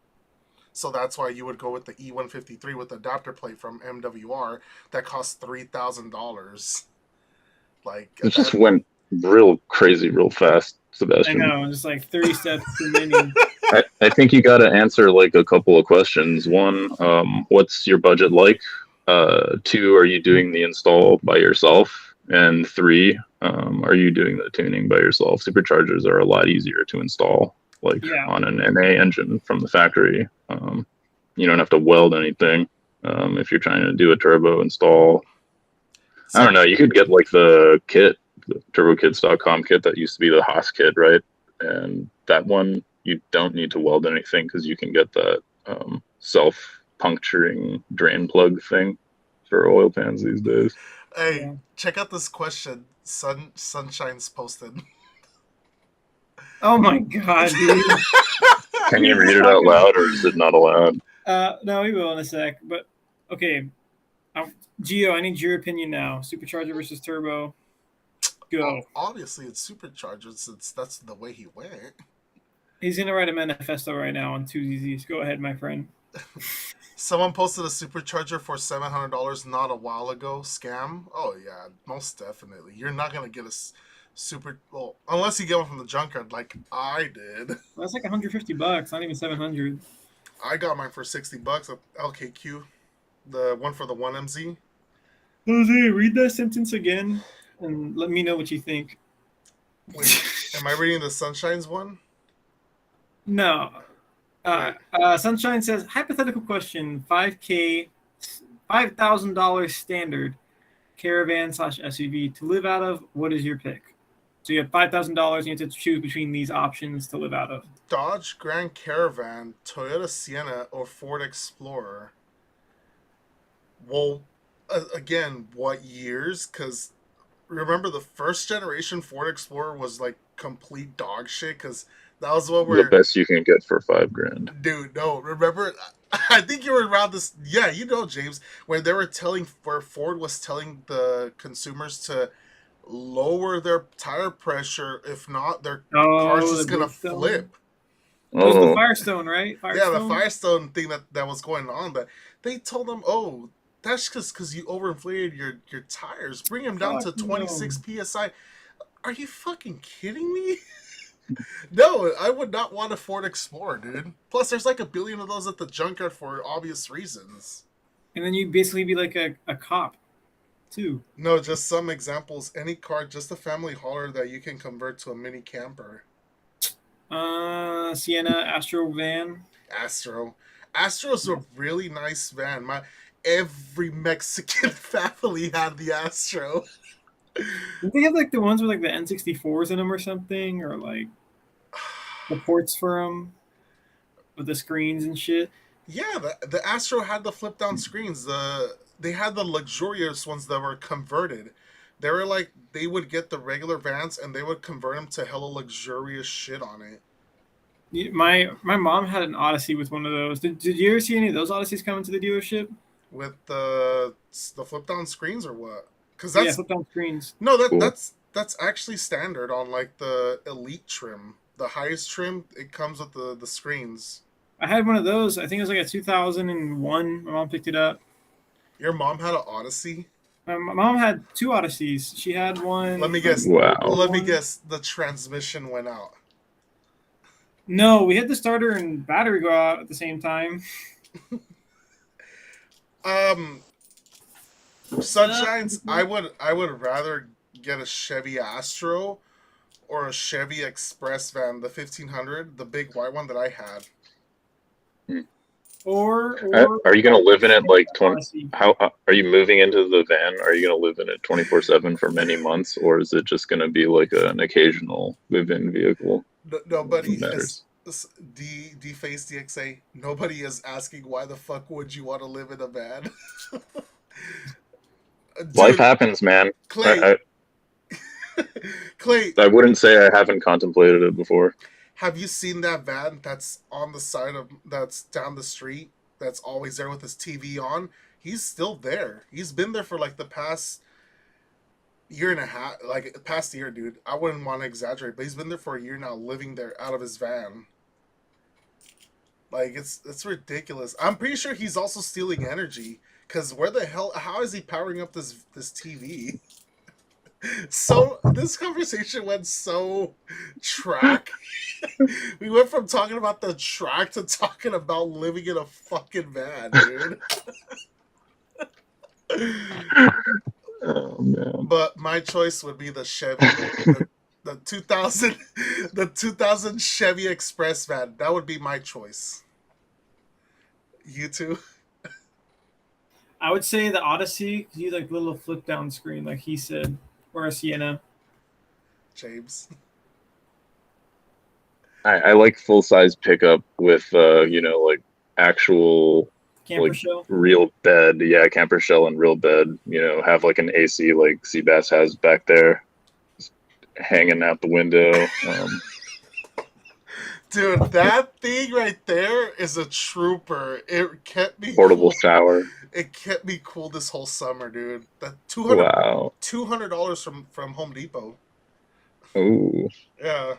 So that's why you would go with the E153 with the adapter plate from MWR that costs $3,000. Like It just went real crazy, real fast, I Sebastian. know, just like 30 steps too many. I think you got to answer like a couple of questions. One, what's your budget like? 2, are you doing the install by yourself? And 3, are you doing the tuning by yourself? Superchargers are a lot easier to install, like on an NA engine from the factory. You don't have to weld anything if you're trying to do a turbo install. I don't know. You could get like the kit, the turbokits.com kit that used to be the Haas kit, right? And that one, you don't need to weld anything because you can get that self-puncturing drain plug thing for oil pans these days. Hey, check out this question. Sunshine's posted. Oh my god, dude. Can you read it out loud, or is it not allowed? No, we will in a sec. But okay, Gio, I need your opinion now. Supercharger versus turbo. Go. Obviously, it's superchargers since that's the way he went. He's gonna write a manifesto right now on 2ZZs. Go ahead, my friend. Someone posted a supercharger for $700 not a while ago. Scam? Oh yeah, most definitely. You're not gonna get a super well unless you get one from the junkyard like I did. That's like $150, not even 700. I got mine for $60 at LKQ, the one for the 1MZ. Jose, read that sentence again and let me know what you think. Wait, am I reading the Sunshines one? No. Sunshine says, hypothetical question, $5,000 standard caravan / SUV to live out of. What is your pick? So you have $5,000. You have to choose between these options to live out of. Dodge Grand Caravan, Toyota Sienna, or Ford Explorer. Well, again, what years? Because remember the first generation Ford Explorer was like complete dog shit because that was what The best you can get for $5,000. Dude, no, remember? I think you were around this. Yeah, you know, James, when they were where Ford was telling the consumers to lower their tire pressure. If not, their car's just gonna flip. It was the Firestone, right? Firestone? Yeah, the Firestone thing that was going on. But they told them, oh, that's just because you overinflated your tires. Bring them down to 26 psi. Are you fucking kidding me? No, I would not want a Ford Explorer, dude. Plus, there's like 1 billion of those at the junkyard for obvious reasons. And then you'd basically be like a cop, too. No, just some examples. Any car, just a family hauler that you can convert to a mini camper. Sienna, Astro van. Astro's a really nice van. Every Mexican family had the Astro. Did they have like the ones with like the N64s in them or something, or like the ports for them with the screens and shit? Yeah, the Astro had the flip down screens. They had the luxurious ones that were converted. They were like they would get the regular vans and they would convert them to hella luxurious shit on it. My mom had an Odyssey with one of those. Did you ever see any of those Odysseys coming to the dealership? With the flip down screens or what? Because that's flip down screens. No, that's actually standard on like the Elite trim, the highest trim. It comes with the screens. I had one of those. I think it was like a 2001. My mom picked it up. Your mom had an Odyssey? My mom had 2 Odysseys. She had one. Let me guess. Wow. Let me guess. The transmission went out. No, we had the starter and battery go out at the same time. Sunshines, I would rather get a Chevy Astro or a Chevy Express van, the 1500, the big white one that I had. Or Are you gonna live in it like 20? Odyssey. How are you moving into the van? Are you gonna live in it 24/7 for many months, or is it just gonna be like an occasional live-in vehicle? Nobody Matters. has D-Face DXA. Nobody is asking why the fuck would you want to live in a van. Life Dude, happens, man. Clay, Clay, I wouldn't say I haven't contemplated it before. have you seen that van that's on the side of that's down the street? That's always there with his TV on. He's still there. He's been there for like the past year and a half, like past year, dude. I wouldn't want to exaggerate, but he's been there for a year now, living there out of his van. Like it's ridiculous. I'm pretty sure he's also stealing energy. Cause where the hell? How is he powering up this TV? So this conversation went so track. We went from talking about the track to talking about living in a fucking van, dude. Oh man. But my choice would be the Chevy, the 2000 Chevy Express van. That would be my choice. You too? I would say the Odyssey because you like little flip down screen, like he said, or a Sienna. James. I like full size pickup with like actual Camper like shell. real bed. Yeah, camper shell and real bed. Have like an AC like Seabass has back there, just hanging out the window. Dude, that thing right there is a trooper. It kept me Portable cool. shower. It kept me cool this whole summer, dude. That Wow. $200 from Home Depot. Ooh. Yeah.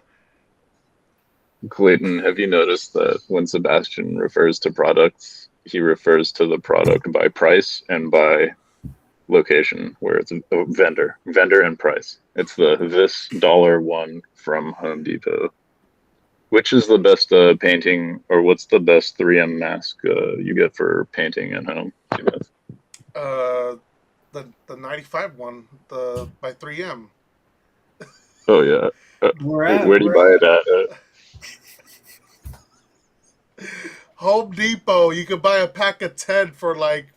Clayton, have you noticed that when Sebastian refers to products, he refers to the product by price and by location, where it's a vendor and price. It's this $1 from Home Depot. Which is the best painting, or what's the best 3M mask you get for painting at home? The 95 one, the by 3M. Oh yeah. Where do you buy it at? Home Depot. You could buy a pack of 10 for like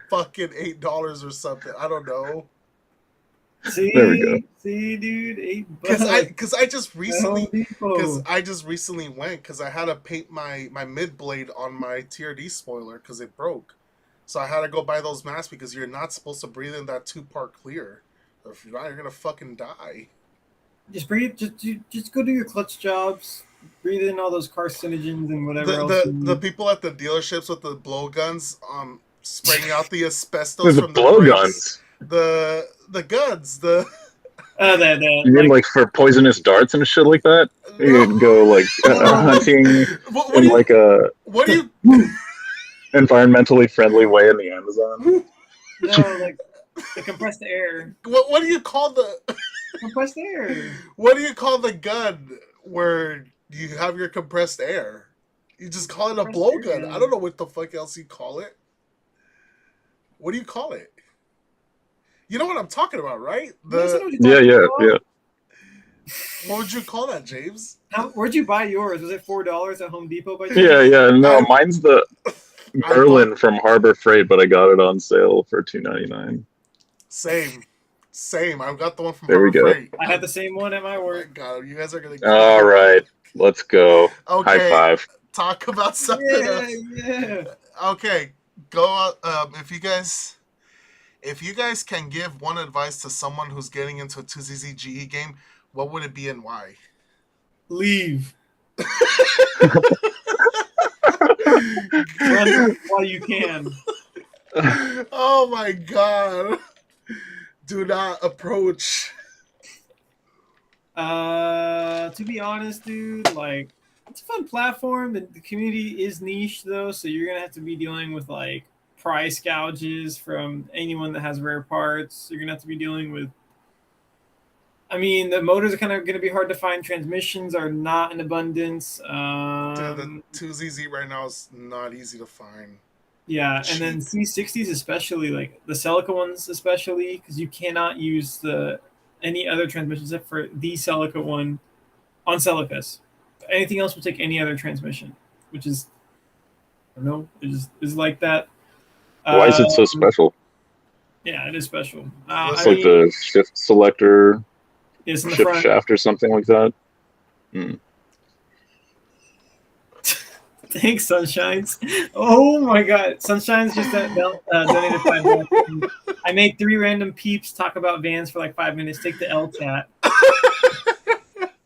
fucking $8 or something. I don't know. See, There we go. See, dude, Because I just recently went because I had to paint my mid blade on my TRD spoiler because it broke, so I had to go buy those masks because you're not supposed to breathe in that 2-part clear. If you're not, you're gonna fucking die. Just breathe. Just go do your clutch jobs. Breathe in all those carcinogens and whatever else. The people at the dealerships with the blowguns, spraying out the asbestos The from the blowguns. the guns, the You mean like for poisonous darts and shit like that? You could go like hunting in like a what do you environmentally friendly way in the Amazon. No, like the compressed air. what do you call the Compressed air. what do you call the gun where you have your compressed air? You just call it a blowgun. I don't know what the fuck else you call it. What do you call it? You know what I'm talking about, right? Yeah. What would you call that, James? Where'd you buy yours? Was it $4 at Home Depot? Yeah. No, mine's the Merlin from Harbor Freight, but I got it on sale for $2.99. Same. I got the one from Harbor Freight. I had the same one at my work. God, you guys are gonna. All right, let's go. Okay, high five. Talk about something else. Yeah. Okay, go out. If you guys can give one advice to someone who's getting into a 2ZZGE game, what would it be and why? Leave. Run while you can. Oh my god. Do not approach. To be honest, dude, like it's a fun platform. The community is niche though, so you're gonna have to be dealing with like price gouges from anyone that has rare parts. You're gonna have to be dealing with. I mean, the motors are kind of gonna be hard to find. Transmissions are not in abundance. The 2ZZ right now is not easy to find. Yeah, and then C60s especially, like the Celica ones especially, because you cannot use the any other transmission except for the Celica one on Celicas. Anything else will take any other transmission, which is I don't know, is like that. Why is it so Um, special? yeah, it is special. Listen, I It's like mean, the shift selector, it's in the shift front. shaft, or something like that. Thanks, Sunshines. Oh my God, Sunshines just donated $5. I made 3 random peeps talk about vans for like 5 minutes. Take the L chat.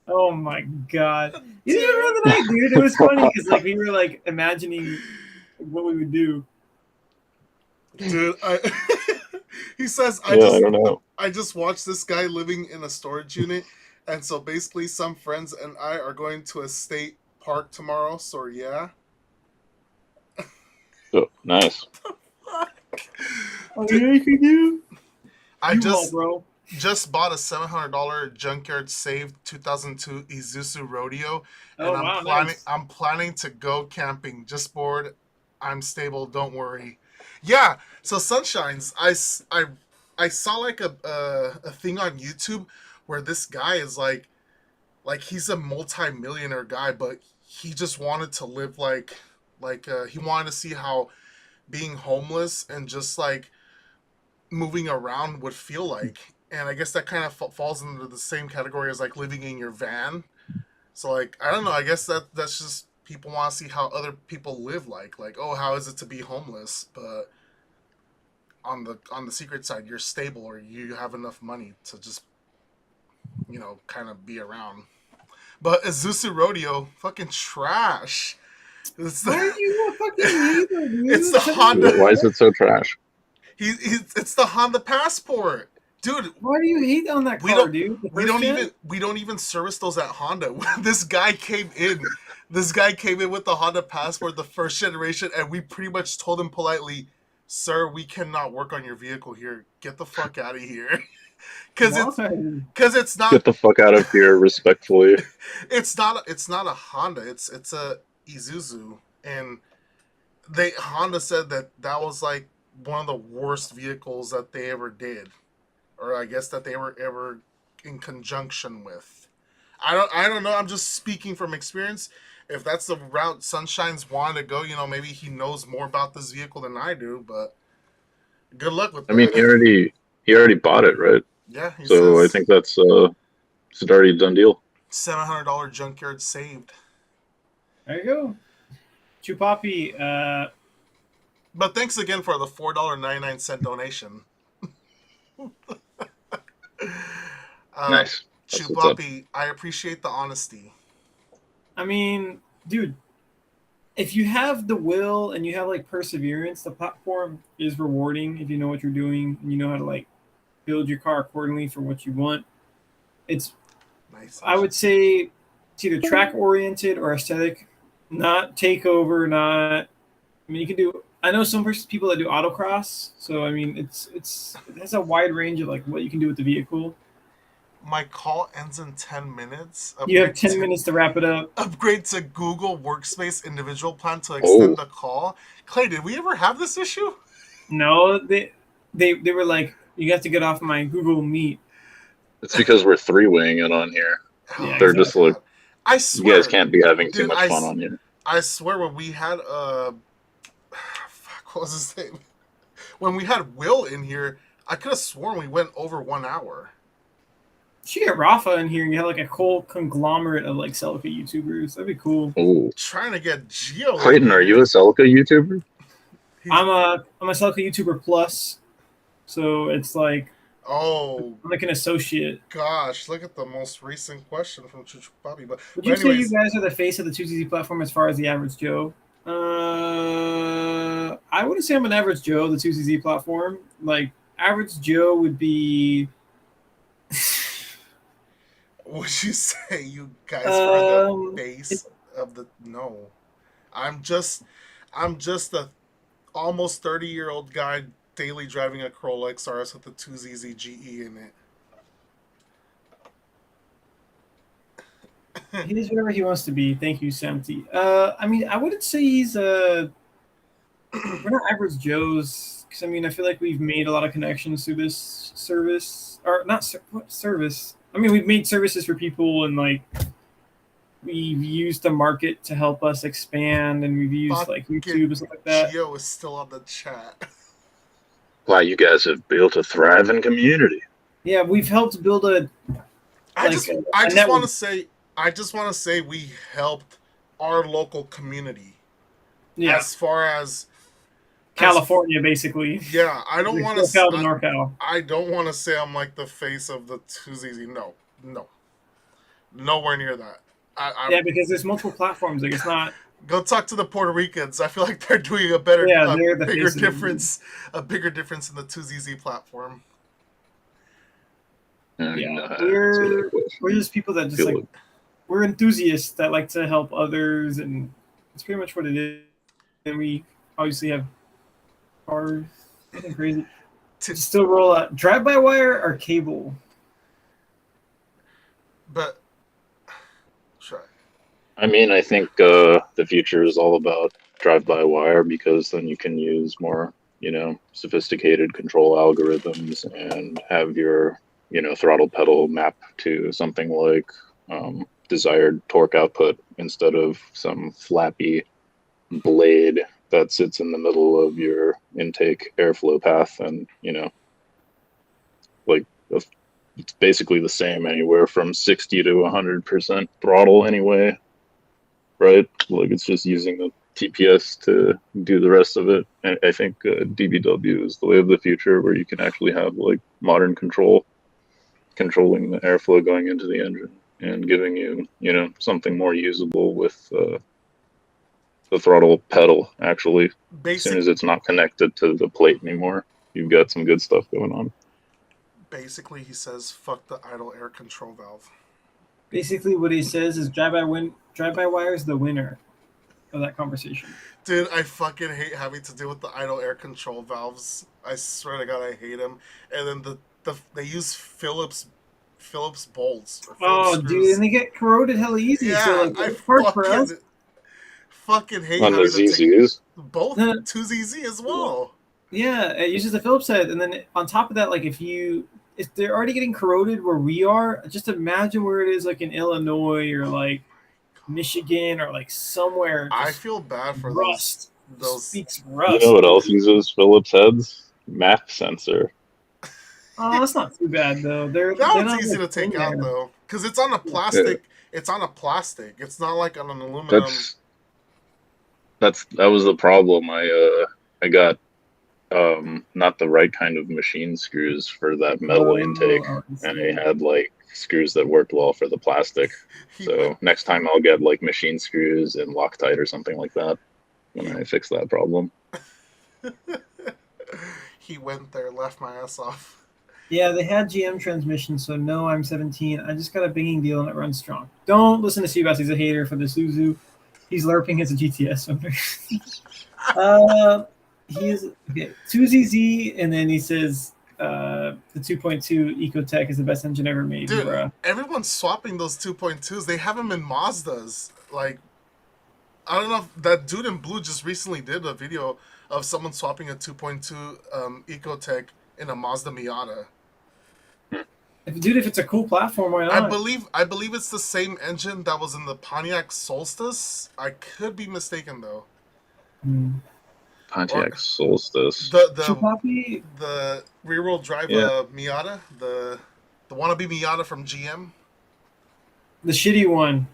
Oh my God, you didn't even know the night, dude. It was funny because like we were like imagining what we would do. dude, he says Yeah, I don't know. I just watched this guy living in a storage unit, and so basically some friends and I are going to a state park tomorrow. So yeah. Oh, nice. Oh yeah, you can do. I You just bro. just bought a $700 junkyard saved 2002 Isuzu Rodeo, and Oh wow, nice. I'm planning to go camping. Just bored. I'm stable. Don't worry. Yeah. So Sunshines, I saw like a thing on YouTube where this guy is like he's a multi-millionaire guy, but he just wanted to live he wanted to see how being homeless and just like moving around would feel like. And I guess that kind of falls into the same category as like living in your van. So like I don't know. I guess that's just people want to see how other people live like oh, how is it to be homeless? But on the secret side, you're stable or you have enough money to just kind of be around. But Azusa Rodeo, fucking trash. It's Why are the, you a fucking hater, dude? it's the Shut up. Honda. Why is it so trash? It's the Honda Passport, dude. Why do you hate on that car, dude? The first gen? We don't even service those at Honda. This guy came in. This guy came in with the Honda Passport, the first generation, and we pretty much told him politely, "Sir, we cannot work on your vehicle here. Get the fuck out of here." Why? Because it's not Get the fuck out of here, respectfully. it's not a Honda. It's a Isuzu, and they Honda said that was like one of the worst vehicles that they ever did, or I guess that they were ever in conjunction with. I don't know. I'm just speaking from experience. If that's the route Sunshine's wanted to go, maybe he knows more about this vehicle than I do. But good luck with I mean, that. he already bought it, right? Yeah, he So I says think it's already a done deal. $700 junkyard saved. There you go. Chupapi, But thanks again for the $4.99 donation. Nice. That's what's up. Chupapi, I appreciate the honesty. I mean, dude, if you have the will and you have like perseverance, the platform is rewarding if you know what you're doing and you know how to like build your car accordingly for what you want. It's Nice. I would say it's either track oriented or aesthetic, not takeover, not I mean you can do I know some people that do autocross, so I mean it has a wide range of like what you can do with the vehicle. My call ends in 10 minutes. You have 10 minutes to wrap it up. Upgrade to Google Workspace individual plan to Oh. extend the call. Clay, did we ever have this issue? No, they were like, you have to get off my Google Meet. It's because we're three-winging it on here. Yeah, They're just like, I you swear, guys can't be having too dude, much fun on here. I swear when we had fuck, what was his name? When we had Will in here, I could have sworn we went over 1 hour. You should get Rafa in here and you have like a whole conglomerate of like Celica YouTubers. That'd be cool. Oh, Trying to get Geo. Clayton, are you a Celica YouTuber? I'm a Celica YouTuber Plus, so it's like Oh I'm like an associate. gosh, look at the most recent question from Chuchu Bobby. But Would you say you anyways, guys are the face of the 2ZZ platform as far as the average Joe? I wouldn't say I'm an average Joe, the 2ZZ platform. Like average Joe would be would you say you guys are the Um, base of the? No, I'm just a almost 30-year-old guy daily driving a Corolla XRS with a 2ZZ GE in it. he is whatever he wants to be. Thank you, Samty. I mean, I wouldn't say he's a we're not average Joes. Because I mean, I feel like we've made a lot of connections through this service, or not what service. I mean, we've made services for people, and like we've used the market to help us expand, and we've used like YouTube and stuff like that. Geo is still on the chat. Wow, you guys have built a thriving community. Yeah, we've helped build a I like just a want network. to say we helped our local community. Yeah, As far as California, basically. yeah, I don't want SoCal to to. NorCal. I don't want to say I'm like the face of the 2ZZ. No, nowhere near that. Yeah, because there's multiple platforms. Like it's not. Go talk to the Puerto Ricans. I feel like they're doing a better, Yeah, they're the bigger face of the difference, a bigger difference in the 2ZZ platform. Yeah, we're just people that just like we're enthusiasts that like to help others, and it's pretty much what it is. And we obviously have cars, nothing crazy. To still roll out drive-by-wire or cable. But sure. I mean, I think the future is all about drive-by-wire because then you can use more, sophisticated control algorithms and have your, throttle pedal map to something like desired torque output instead of some flappy blade that sits in the middle of your intake airflow path, and like it's basically the same anywhere from 60 to 100% throttle anyway, right? Like it's just using the TPS to do the rest of it. And I think DBW is the way of the future, where you can actually have like modern controlling the airflow going into the engine and giving you, something more usable with the throttle pedal. Actually, as soon as it's not connected to the plate anymore, you've got some good stuff going on. Basically, he says, "Fuck the idle air control valve." Basically, what he says is drive-by-wire is the winner of that conversation. Dude, I fucking hate having to deal with the idle air control valves. I swear to God, I hate them. And then they use Phillips bolts. Oh, screws. dude, and they get corroded hell easy. Yeah, so like, I fucking hate on the ZZs. Both 2ZZ as well. Yeah, it uses the Phillips head, and then on top of that, like if they're already getting corroded where we are, just imagine where it is, like in Illinois or like Michigan or like somewhere. I feel bad for rust. Those speaks rust. You know what else uses Phillips heads? MAP sensor. Oh, that's not too bad though. They're not easy to take out though, because it's on a plastic. Yeah. It's on a plastic. It's not like on an aluminum. That was the problem. I got not the right kind of machine screws for that metal intake, and I had like screws that worked well for the plastic. So next time I'll get like machine screws and Loctite or something like that when I fix that problem. He went there, left my ass off. Yeah, they had GM transmission, so no, I'm 17. I just got a binging deal and it runs strong. Don't listen to Seabass. He's a hater for the Suzu. He's LARPing as a GTS owner. He is okay. 2ZZ, and then he says the 2.2 Ecotech is the best engine ever made. Dude, bruh. Everyone's swapping those 2.2s. They have them in Mazdas. Like, I don't know if that dude in blue just recently did a video of someone swapping a 2.2 Ecotech in a Mazda Miata. Dude, if it's a cool platform, why not? I believe it's the same engine that was in the Pontiac Solstice. I could be mistaken though. Pontiac Solstice. The rear-wheel drive Miata, the wannabe Miata from GM. The shitty one.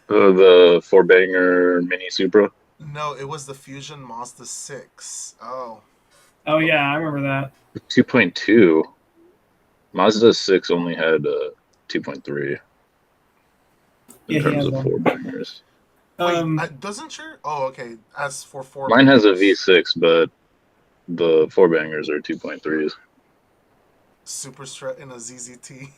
The 4-banger Mini Supra. No, it was the Fusion Mazda 6. Oh. Oh yeah, I remember that. 2.2. Mazda 6 only had 2.3 in terms of 4-bangers. Doesn't your... Oh, okay. As for 4... Mine has a V6, but the 4-bangers are 2.3s. Super Strat in a ZZT.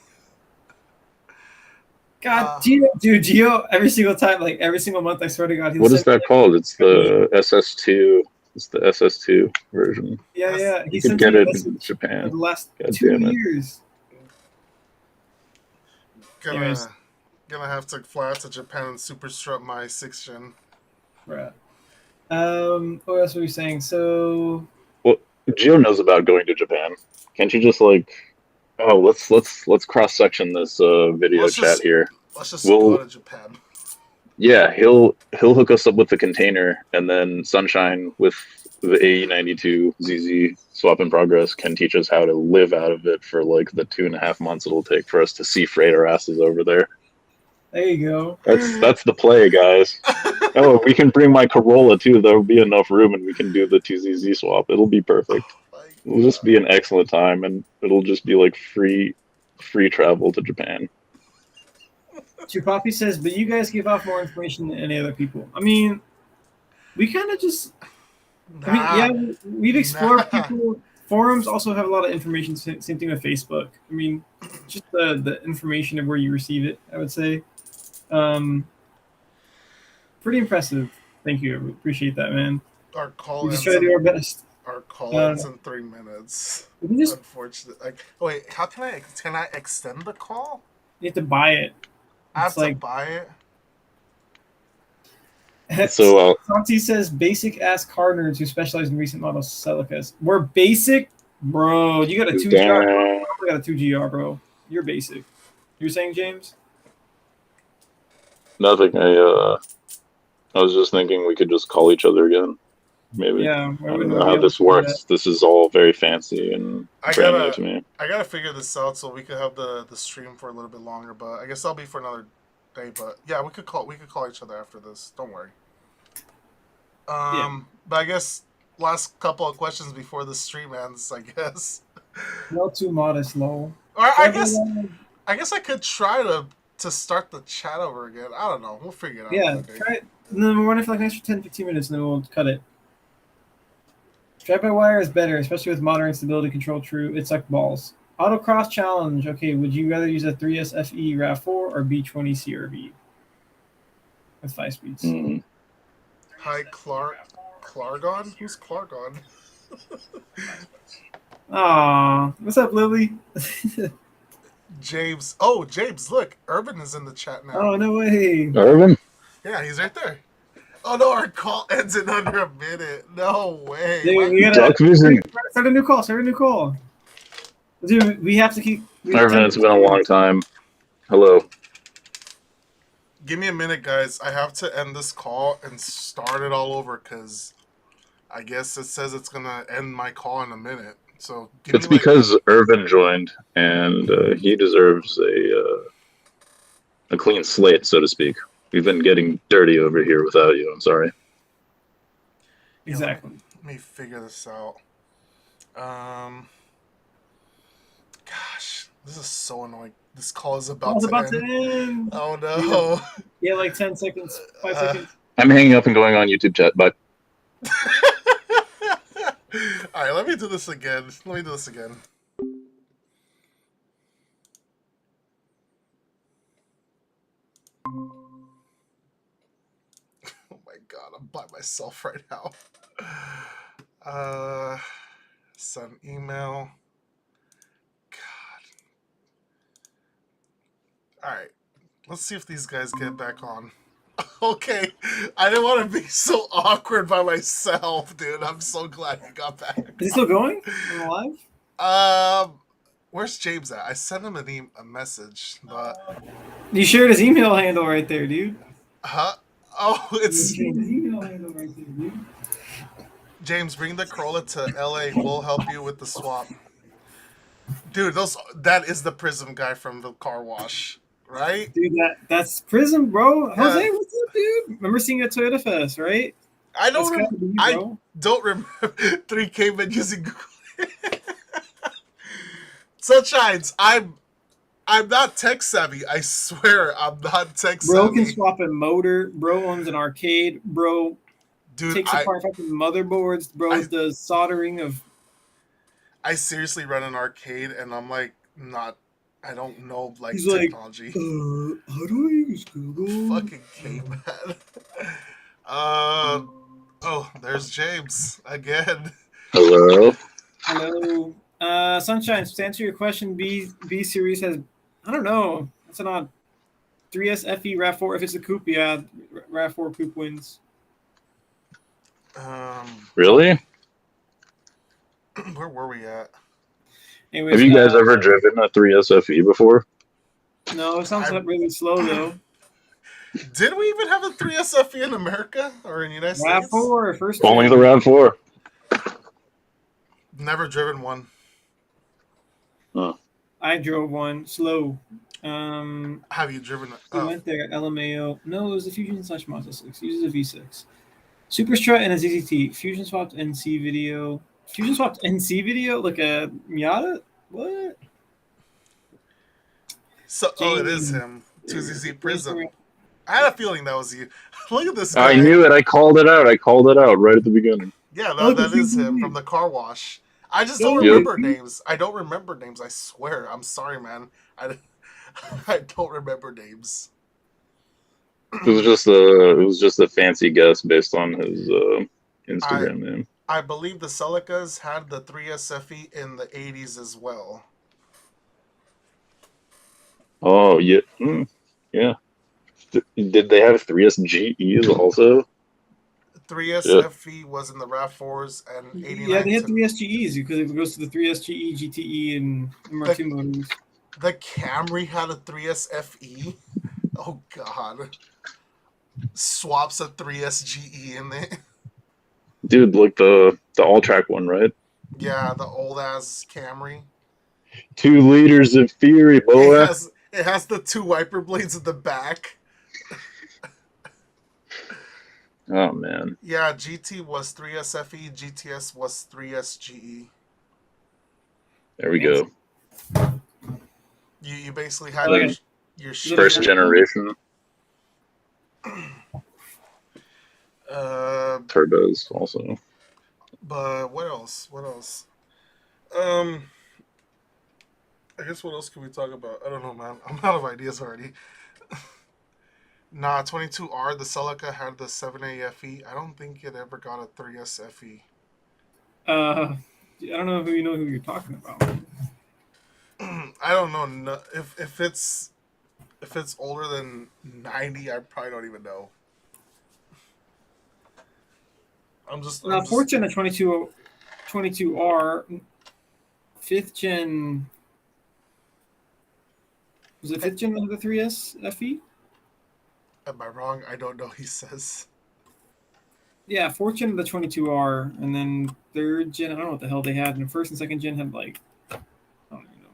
God, Gio, every single time, like every single month, I swear to God. What is that called? It's the SS2. It's the SS2 version. Yeah. You can get it in Japan. For the last 2 years. Gonna have to fly out to Japan and super strut my 6th gen. Right. What else were we saying? So Well, Gio knows about going to Japan. Can't you just like, oh, let's cross section this video Let's chat just here. go We'll to Japan. Yeah, he'll hook us up with the container, and then Sunshine with the AE92 ZZ swap in progress can teach us how to live out of it for like the 2.5 months it'll take for us to see freight our asses over there. there you go. That's the play, guys. Oh, we can bring my Corolla too. There'll be enough room, and we can do the 2ZZ swap. It'll be perfect. Oh It'll just be an excellent time, and it'll just be like free travel to Japan. Chupapi says, but you guys give off more information than any other people. I mean, we kind of just. I mean, yeah, we've explored people. Forums also have a lot of information. Same thing with Facebook. I mean, just the information of where you receive it, I would say. Pretty impressive. Thank you. I appreciate that, man. Our We just try to do our best. Our call-ins in 3 minutes. Unfortunately. Like, wait, how can I extend the call? You have to buy it. I have to buy it. So Santi says basic ass car nerds who specialize in recent model Celicas. We're basic, bro. You got a 2GR. I got a 2GR, bro. You're basic. You're saying, James? Nothing. I was just thinking we could just call each other again. Maybe. Yeah. I don't know how this works. This is all very fancy and brand new to me. I gotta figure this out so we could have the stream for a little bit longer. But I guess that'll be for another day. But yeah, we could call each other after this. Don't worry. But I guess last couple of questions before the stream ends. I guess. No, too modest, lol. Or I guess I could try to start the chat over again. I don't know. We'll figure it out. Yeah, try it. And then we're running for like an extra 10-15 minutes, and then we'll cut it. Drive-by-wire is better, especially with modern stability control. True, it sucked balls. Autocross challenge. Okay, would you rather use a 3S FE RAV4 or B20 CRV with 5 speeds? Mm. Hi, Clargon? Who's Clargon? Aw, what's up, Lily? James. Oh, James, look. Urban is in the chat now. Oh, no way. Urban? Yeah, he's right there. Oh, no, our call ends in under a minute. No way. Dude, we gotta start a new call. Dude, we have to keep... Urban, it's been a long time. Hello. Give me a minute, guys. I have to end this call and start it all over because I guess it says it's going to end my call in a minute. So it's because Irvin joined, and he deserves a clean slate, so to speak. We've been getting dirty over here without you. I'm sorry. Exactly. Let me figure this out. Gosh, this is so annoying. This call is about to end. Oh no. Yeah, like 10 seconds, 5 seconds. I'm hanging up and going on YouTube chat. Bye. All right, let me do this again. Oh my god, I'm by myself right now. Send email. God. All right, let's see if these guys get back on. Okay, I didn't want to be so awkward by myself, dude. I'm so glad you got back. Is he still going? Live? Where's James at? I sent him a message, but you shared his email handle right there, dude. Huh? Oh, it's his email handle right there, dude. James, bring the Corolla to LA. We'll help you with the swap. Dude, that is the Prism guy from the car wash, right? Dude, that's Prism, bro. Jose, what's up, dude? Remember seeing at Toyota Fest, right? I don't remember 3K men using Google. Sunshines, I'm not tech savvy. I swear I'm not tech savvy. Bro can swap a motor. Bro owns an arcade. Bro takes apart fucking motherboards. Bro does soldering of. I seriously run an arcade and I'm like I don't know He's technology. Like, how do I use Google? Fucking caveman. Oh, there's James again. Hello. Hello. Sunshine, to answer your question, B series has, I don't know, it's an odd 3S FE RAV4. If it's a coupe, yeah, RAV4 coupe wins. Really? Where were we at? Anyways, Have you guys ever driven a 3SFE before? No, it sounds I- really slow though. Did we even have a 3SFE in America or in the United States? RAV4, first Only gen. the RAV4. Never driven one. I drove one slow. Have you driven? We went there. LMAO. No, it was the Fusion / Mazda 6. Uses a V6. Super Strut and a ZZT. Fusion swapped NC video. Fusion swapped NC video? Like a Miata? What? So, it is him. 2ZZ Prism. I had a feeling that was you. Look at this guy. I knew it. I called it out. right at the beginning. Yeah, Look, that is him CCTV. from the car wash. I just don't Yep. remember names. I don't remember names. I swear. I'm sorry, man. I don't remember names. It was just a fancy guess based on his Instagram name. I believe the Celicas had the 3SFE in the 80s as well. Oh yeah, yeah. Did they have 3SGEs also? 3SFE was in the RAV4s and 89. Yeah, they had 3SGEs because it goes to the 3SGE, GTE, and MR2 motors. The Camry had a 3SFE. Oh god. Swaps a 3SGE in it. Dude, like the all-track one, right? Yeah, the old ass Camry. 2 liters of fury, boy. It has the 2 wiper blades at the back. Oh man. Yeah, GT was 3SFE, GTS was 3SGE. There we go. You basically had Okay. your First generation turbos also. But what else? I guess what else can we talk about? I don't know, man. I'm out of ideas already. Nah, 22R, the Celica had the 7A FE. I don't think it ever got a 3S FE. I don't know who you're talking about. I don't know if it's older than 90. I probably don't even know. I'm just 4th gen of 22R, 5th gen. Was it 5th gen of the 3S FE? Am I wrong? I don't know. He says. Yeah, 4th gen of the 22R, and then 3rd gen. I don't know what the hell they had. And 1st and 2nd gen had like. I don't even know.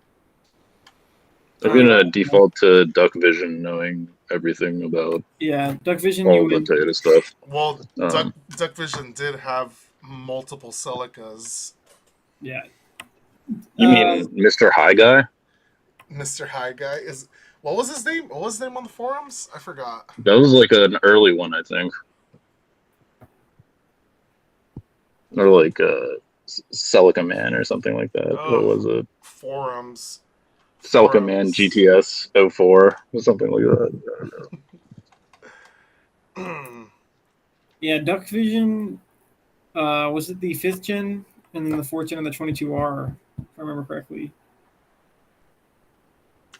I'm gonna default to Duck Vision, knowing everything about Yeah, Duck Vision. all the Toyota stuff. Well, Duck Vision did have multiple Celicas. Yeah. You mean Mr. High Guy? Mr. High Guy is. What was his name? What was his name on the forums? I forgot. That was like an early one, I think. Or like Celica Man or something like that. Oh. What was it? Forums. Celica Man GTS 04 or something like that. Yeah, Duck Vision. Was it the 5th gen and then the 4th gen and the 22R, if I remember correctly?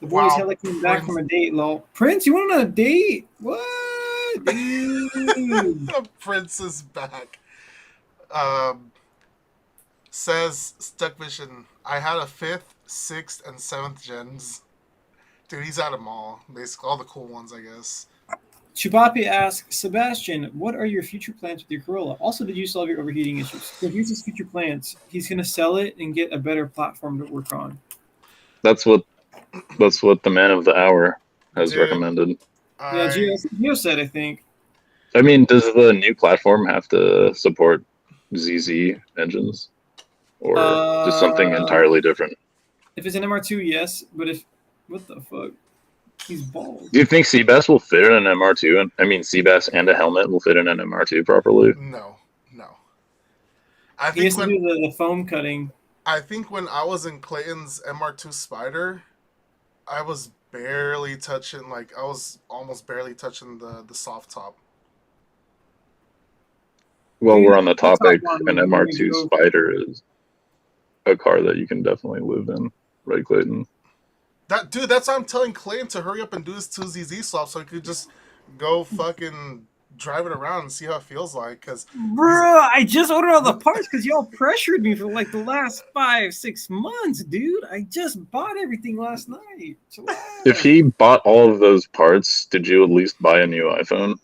The boys Wow, had like came back Prince. from a date, lol. Prince, you went on a date? What, dude? Prince is back. Says Duck Vision. I had a 5th, 6th, and 7th gens. Dude, he's at them all. Basically, all the cool ones, I guess. Chupapi asks, Sebastian, what are your future plans with your Corolla? Also, did you solve your overheating issues? So here's his future plans. He's going to sell it and get a better platform to work on. That's what the man of the hour has Dude, recommended. Yeah, Gio said, I think. I mean, does the new platform have to support ZZ engines? Or just something entirely different? If it's an MR2, yes. But if... What the fuck? He's bald. Do you think Seabass will fit in an MR2? And I mean, Seabass and a helmet will fit in an MR2 properly? No. He has to do the foam cutting. I think when I was in Clayton's MR2 Spider, I was barely touching, I was almost barely touching the soft top. Well, we're on the topic. one, An we're going MR2 to go- Spider is a car that you can definitely live in, right, Clayton? That's why I'm telling Clayton to hurry up and do his 2ZZ swap so he could just go fucking drive it around and see how it feels like. Because Bro, I just ordered all the parts because y'all pressured me for like the last 5-6 months, dude. I just bought everything last night. If he bought all of those parts, did you at least buy a new iPhone?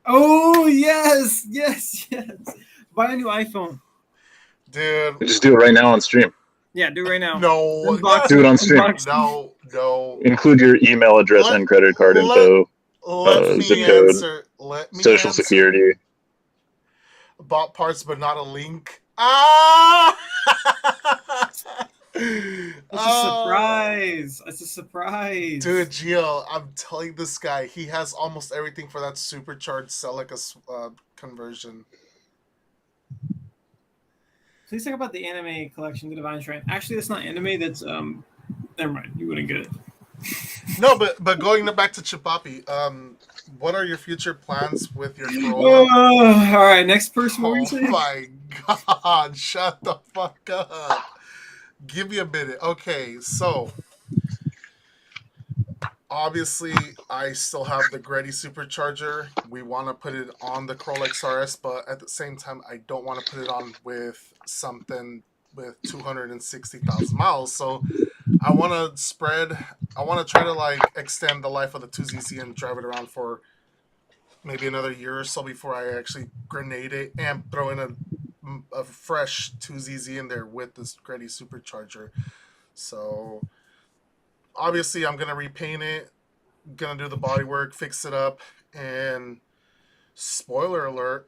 Oh yes. Buy a new iPhone. dude, Just do it right now on stream. Yeah, do it right now. no, Unbox Do it on stream. unbox- no. Include your email address Let- and credit card let- info, Let me zip code, answer. Let me social answer. security. Bought parts, but not a link. Ah! It's a surprise. It's a surprise. Dude, Gio, I'm telling this guy, he has almost everything for that supercharged Celica conversion. Please talk about the anime collection, The Divine Shrine. Actually, that's not anime. That's Never mind. You wouldn't get it. No, but going back to Chipapi, what are your future plans with your Corolla? All right. Next person. What were you Oh saying? my god, shut the fuck up. Give me a minute. Okay, so obviously I still have the Greddy supercharger. We want to put it on the Corolla XRS, but at the same time I don't want to put it on with something with 260,000 miles. So I want to try to like extend the life of the 2ZZ and drive it around for maybe another year or so before I actually grenade it and throw in a fresh 2ZZ in there with this Greddy supercharger. So obviously I'm gonna repaint it, gonna do the body work, fix it up, and spoiler alert,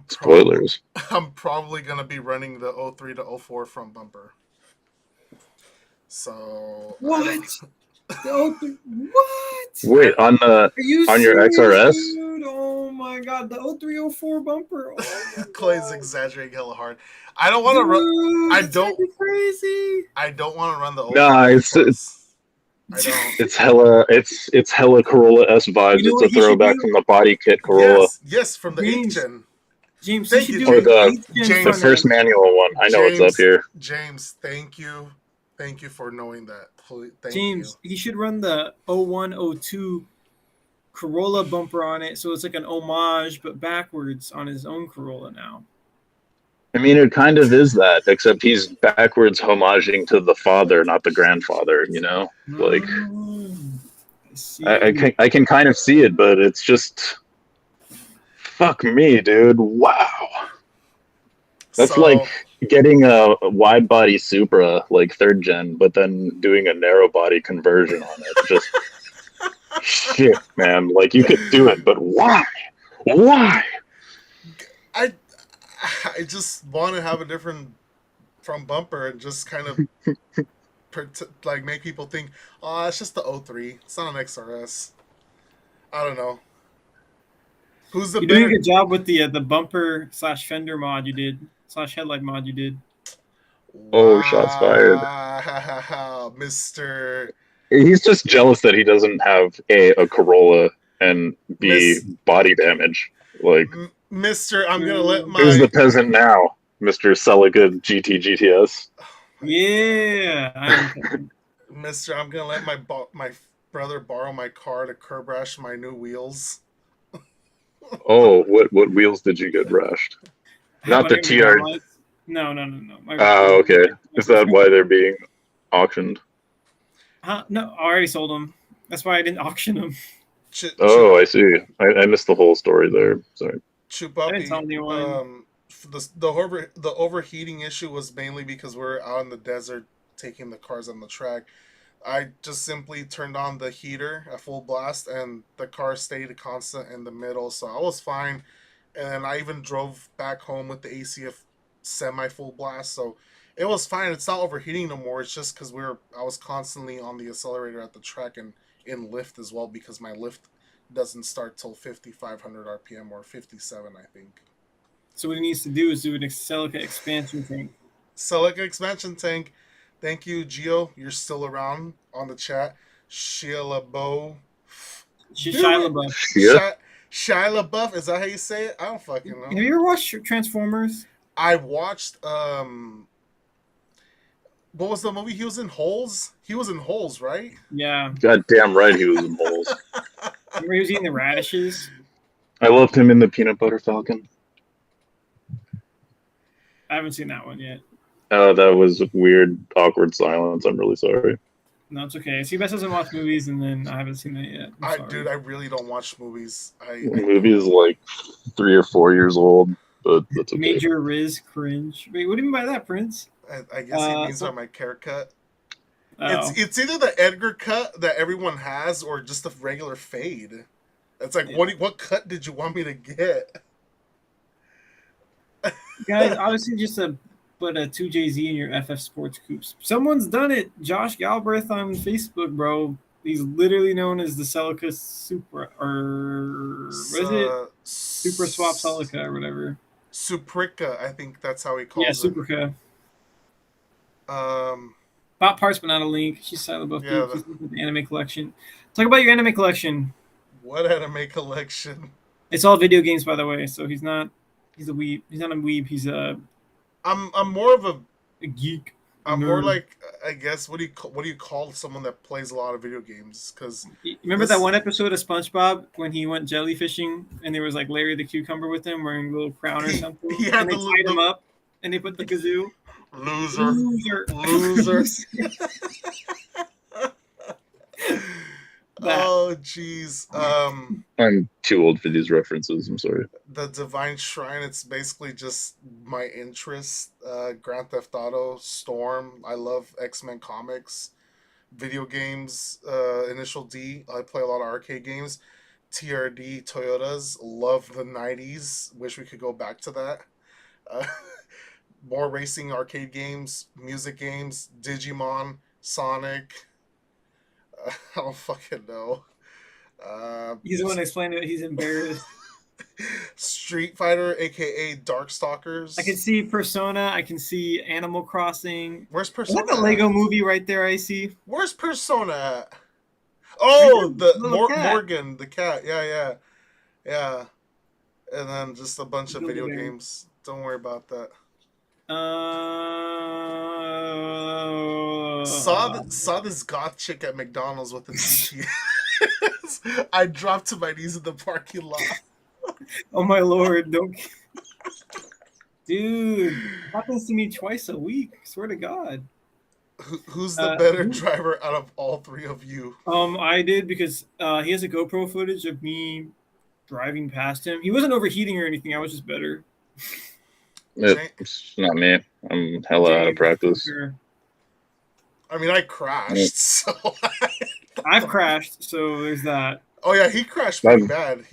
Spoilers. I'm probably gonna be running the 03 to 04 front bumper. So What? What? Wait, on Are you on your serious, XRS? dude? Oh my god, the 0304 bumper. Oh my Clay's God. exaggerating hella hard. I don't want to run. Dude, I that's don't- gonna be crazy. I don't want to run the 03 Nah, it's- I don't. It's hella Corolla S vibes. You know It's what a he should throwback do? from the body kit Corolla. Yes, from the 8th James. gen. James, Thank you you, should do Or an the- 8th gen James. The front first end. manual one. I know it's up here. James, thank you. Thank you for knowing that. Please, thank James, he should run the 0102 Corolla bumper on it, so it's like an homage but backwards on his own Corolla now. I mean, it kind of is that, except he's backwards homaging to the father, not the grandfather. You know, like I see. I can kind of see it, but it's just fuck me, dude. Wow, that's So- like getting a wide body Supra, like 3rd gen, but then doing a narrow body conversion on it. Just shit, man. Like you could do it, but why? Why? I just want to have a different front bumper and just kind of like make people think, oh, it's just the 03. It's not an XRS. I don't know. Who's the You're doing a better? good job with the bumper / fender mod you did / headlight mod you did. Oh, shots fired. Wow, Mr. He's just jealous that he doesn't have a Corolla and B Miss- body damage. Like, Mr. I'm gonna let who's the my peasant now, Mister Celica GT GTS? Yeah, I'm Mr. I'm gonna let my brother borrow my car to curb rash my new wheels. Oh, what wheels did you get rashed? Not the TR. No. Oh, okay. Is that why they're being auctioned? No, I already sold them. That's why I didn't auction them. Oh, I see. I missed the whole story there. Sorry. I didn't tell anyone. The overheating issue was mainly because we're out in the desert taking the cars on the track. I just simply turned on the heater at full blast and the car stayed constant in the middle, so I was fine. And I even drove back home with the AC at semi full blast, so it was fine. It's not overheating no more. It's just because I was constantly on the accelerator at the track and in lift as well, because my lift doesn't start till 5,500 RPM or 57, I think. So what he needs to do is do an Celica expansion thing. Celica expansion tank. Thank you, Gio. You're still around on the chat. Sheila Bow. Shia LaBeouf. Yeah. Shia LaBeouf, is that how you say it? I don't fucking know. Have you ever watched Transformers? I watched what was the movie he was in? Holes? He was in Holes, right? Yeah. God damn right he was in holes. Remember he was eating the radishes? I loved him in the Peanut Butter Falcon. I haven't seen that one yet. That was weird, awkward silence. I'm really sorry. No, it's okay. Seabass doesn't watch movies, and then I haven't seen that yet. I'm sorry. Dude, I really don't watch movies. The movie is like 3 or 4 years old, but that's okay. Major Riz cringe. Wait, what do you mean by that, Prince? I guess he means by my haircut. Oh. It's either the Edgar cut that everyone has or just the regular fade. It's like, what cut did you want me to get? Guys, obviously just put a 2JZ in your FF Sports Coops. Someone's done it. Josh Galbraith on Facebook, bro. He's literally known as the Celica Supra, or what is it? Super Swap Celica or whatever. Suprica, I think that's how he calls it. Yeah, Suprica. Bought parts, but not a link. She's silent about the anime collection. Talk about your anime collection. What anime collection? It's all video games, by the way. So he's not. He's a weeb. He's not a weeb. He's a. I'm more of a geek. I'm more like, I guess, what do you call someone that plays a lot of video games? Because remember that one episode of SpongeBob when he went jellyfishing and there was like Larry the Cucumber with him wearing a little crown or something, and they tied him up and they put the kazoo. Loser. Oh, jeez. I'm too old for these references. I'm sorry. The Divine Shrine, it's basically just my interest. Grand Theft Auto, Storm. I love X-Men comics. Video games, Initial D. I play a lot of arcade games. TRD, Toyotas. Love the 90s. Wish we could go back to that. More racing arcade games, music games, Digimon, Sonic. I don't fucking know. He's the one explaining it. He's embarrassed. Street Fighter, aka Darkstalkers. I can see Persona. I can see Animal Crossing. Where's Persona? Is that the Lego movie right there? I see. Where's Persona at? Oh, Morgan, the cat. Yeah. And then just a bunch of video games. Don't worry about that. Saw this goth chick at McDonald's with the GTS. I dropped to my knees in the parking lot. Oh my lord! Don't, dude. Happens to me twice a week. Swear to God. Who's the better driver out of all three of you? I did because he has a GoPro footage of me driving past him. He wasn't overheating or anything. I was just better. It's not me. I'm hella out of practice. Sure. I mean, I crashed, so I've crashed, so there's that. Oh yeah, he crashed pretty bad.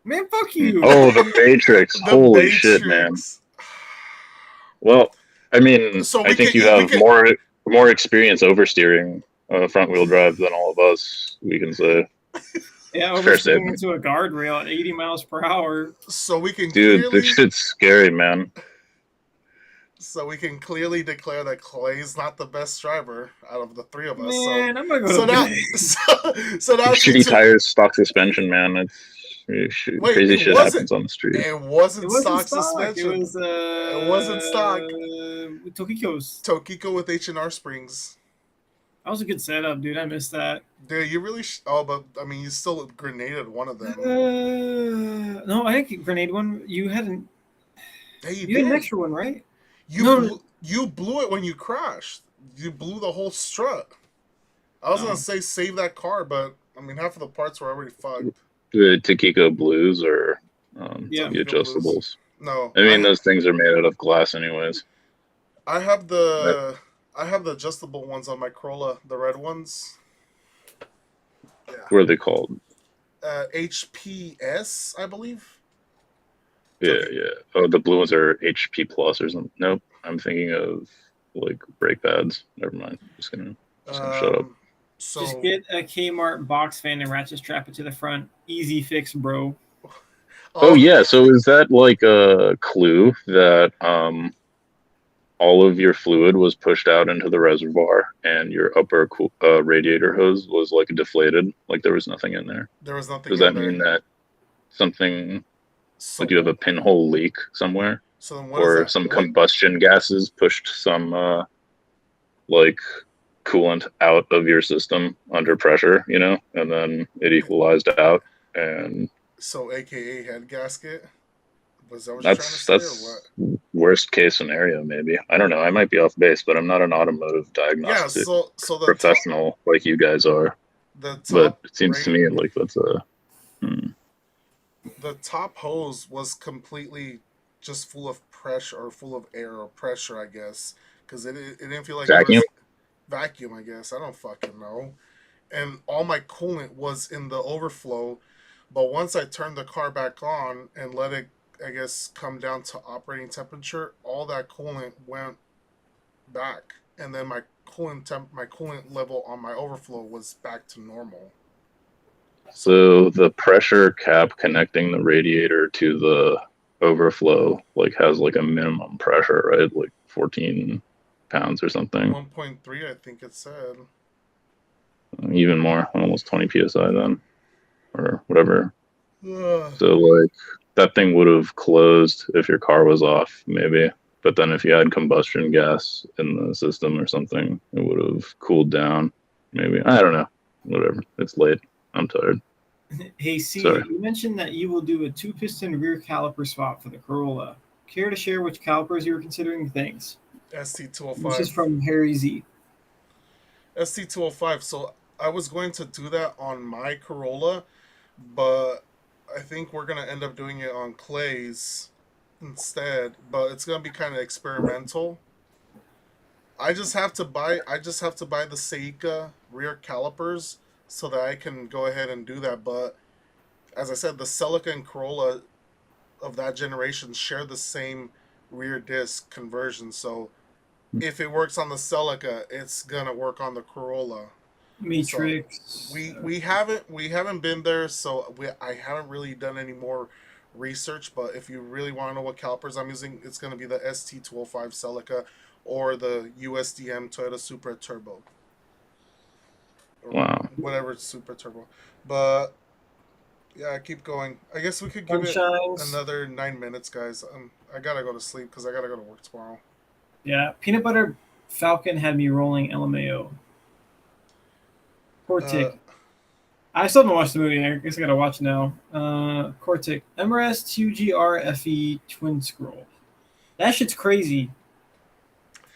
Man, fuck you. Oh, the Matrix. Holy shit, man. Well, I mean, I think you have more experience oversteering front wheel drive than all of us, we can say. Yeah, oversteering into a guardrail at 80 miles per hour. So we can this shit's scary, man. So we can clearly declare that Clay's not the best driver out of the three of us. Man, I'm gonna go. So now, shitty tires, stock suspension, man. Crazy shit happens on the street. It wasn't stock suspension. It wasn't stock. Tokiko with H&R Springs. That was a good setup, dude. I missed that. Dude, you really... but, I mean, you still grenaded one of them. No, I think grenade one... You hadn't... Hey, you had an extra one, right? You blew it when you crashed. You blew the whole strut. I was going to say save that car, but, I mean, half of the parts were already fucked. The Tokiko Blues or the adjustables? Blues. No. I mean, those things are made out of glass anyways. I have the adjustable ones on my Corolla, the red ones. Yeah. What are they called? HPS, I believe. Yeah. Oh, the blue ones are HP Plus or something. Nope, I'm thinking of like brake pads. Never mind. Just gonna shut up. So, just get a Kmart box fan and ratchet strap it to the front. Easy fix, bro. Oh yeah. So is that like a clue that all of your fluid was pushed out into the reservoir and your upper radiator hose was like deflated, like there was nothing in there? There was nothing. Does that mean that something, like you have a pinhole leak somewhere, so or some combustion gases pushed some like coolant out of your system under pressure, you know, and then it equalized out. And So, AKA head gasket. Was that what you're trying to that's say, or what? worst case scenario, maybe. I don't know. I might be off base, but I'm not an automotive Yeah. diagnostic So professional like you guys are. the But top it seems to me like that's a the top hose was completely just full of pressure or full of air or pressure, I guess, because it didn't feel like there vacuum. was vacuum. I guess I don't fucking know. And all my coolant was in the overflow, but once I turned the car back on and let it, I guess, come down to operating temperature, all that coolant went back, and then my coolant level on my overflow was back to normal. So the pressure cap connecting the radiator to the overflow like has like a minimum pressure, right? Like 14 pounds or something. 1.3, I think it said. Even more, almost 20 psi then, or whatever. Ugh. So like that thing would have closed if your car was off, maybe. But then if you had combustion gas in the system or something, it would have cooled down. Maybe. I don't know. Whatever. It's late. I'm tired. Hey, C, Sorry. you mentioned that you will do a 2-piston rear caliper swap for the Corolla. Care to share which calipers you were considering? Thanks. This is ST205. from Harry Z. ST205. So I was going to do that on my Corolla, but I think we're gonna end up doing it on Clay's instead. But it's gonna be kind of experimental. I just have to buy the Seika rear calipers so that I can go ahead and do that. But as I said, the Celica and Corolla of that generation share the same rear disc conversion. So if it works on the Celica, it's gonna work on the Corolla. Matrix. We haven't been there, so I haven't really done any more research. But if you really want to know what calipers I'm using, it's gonna be the ST205 Celica or the USDM Toyota Supra Turbo. Or Wow. whatever Super Turbo. But yeah, keep going. I guess we could give it Sunshines. another 9 minutes, guys. I gotta go to sleep because I gotta go to work tomorrow. Yeah, Peanut Butter Falcon had me rolling LMAO. Cortic. I still haven't watched the movie. I guess I gotta watch now. Cortic. MRS 2GR FE twin scroll. That shit's crazy.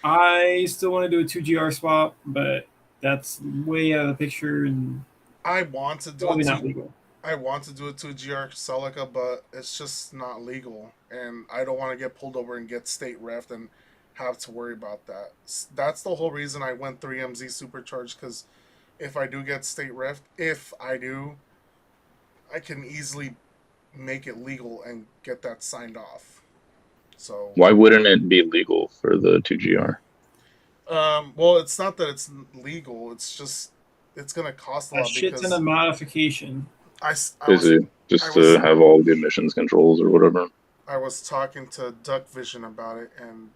I still want to do a 2GR swap, but that's way out of the picture and I want to do probably it. not legal. I want to do a 2GR Celica, but it's just not legal, and I don't want to get pulled over and get state ref and have to worry about that. That's the whole reason I went 3MZ supercharged, because if I do get state ref, if I do, I can easily make it legal and get that signed off. So Why wouldn't it be legal for the 2GR? well, it's not that it's legal. It's just it's gonna cost a A lot shit because ton of modification. I Is was it just I to was- have all the emissions controls or whatever? I was talking to Duck Vision about it, and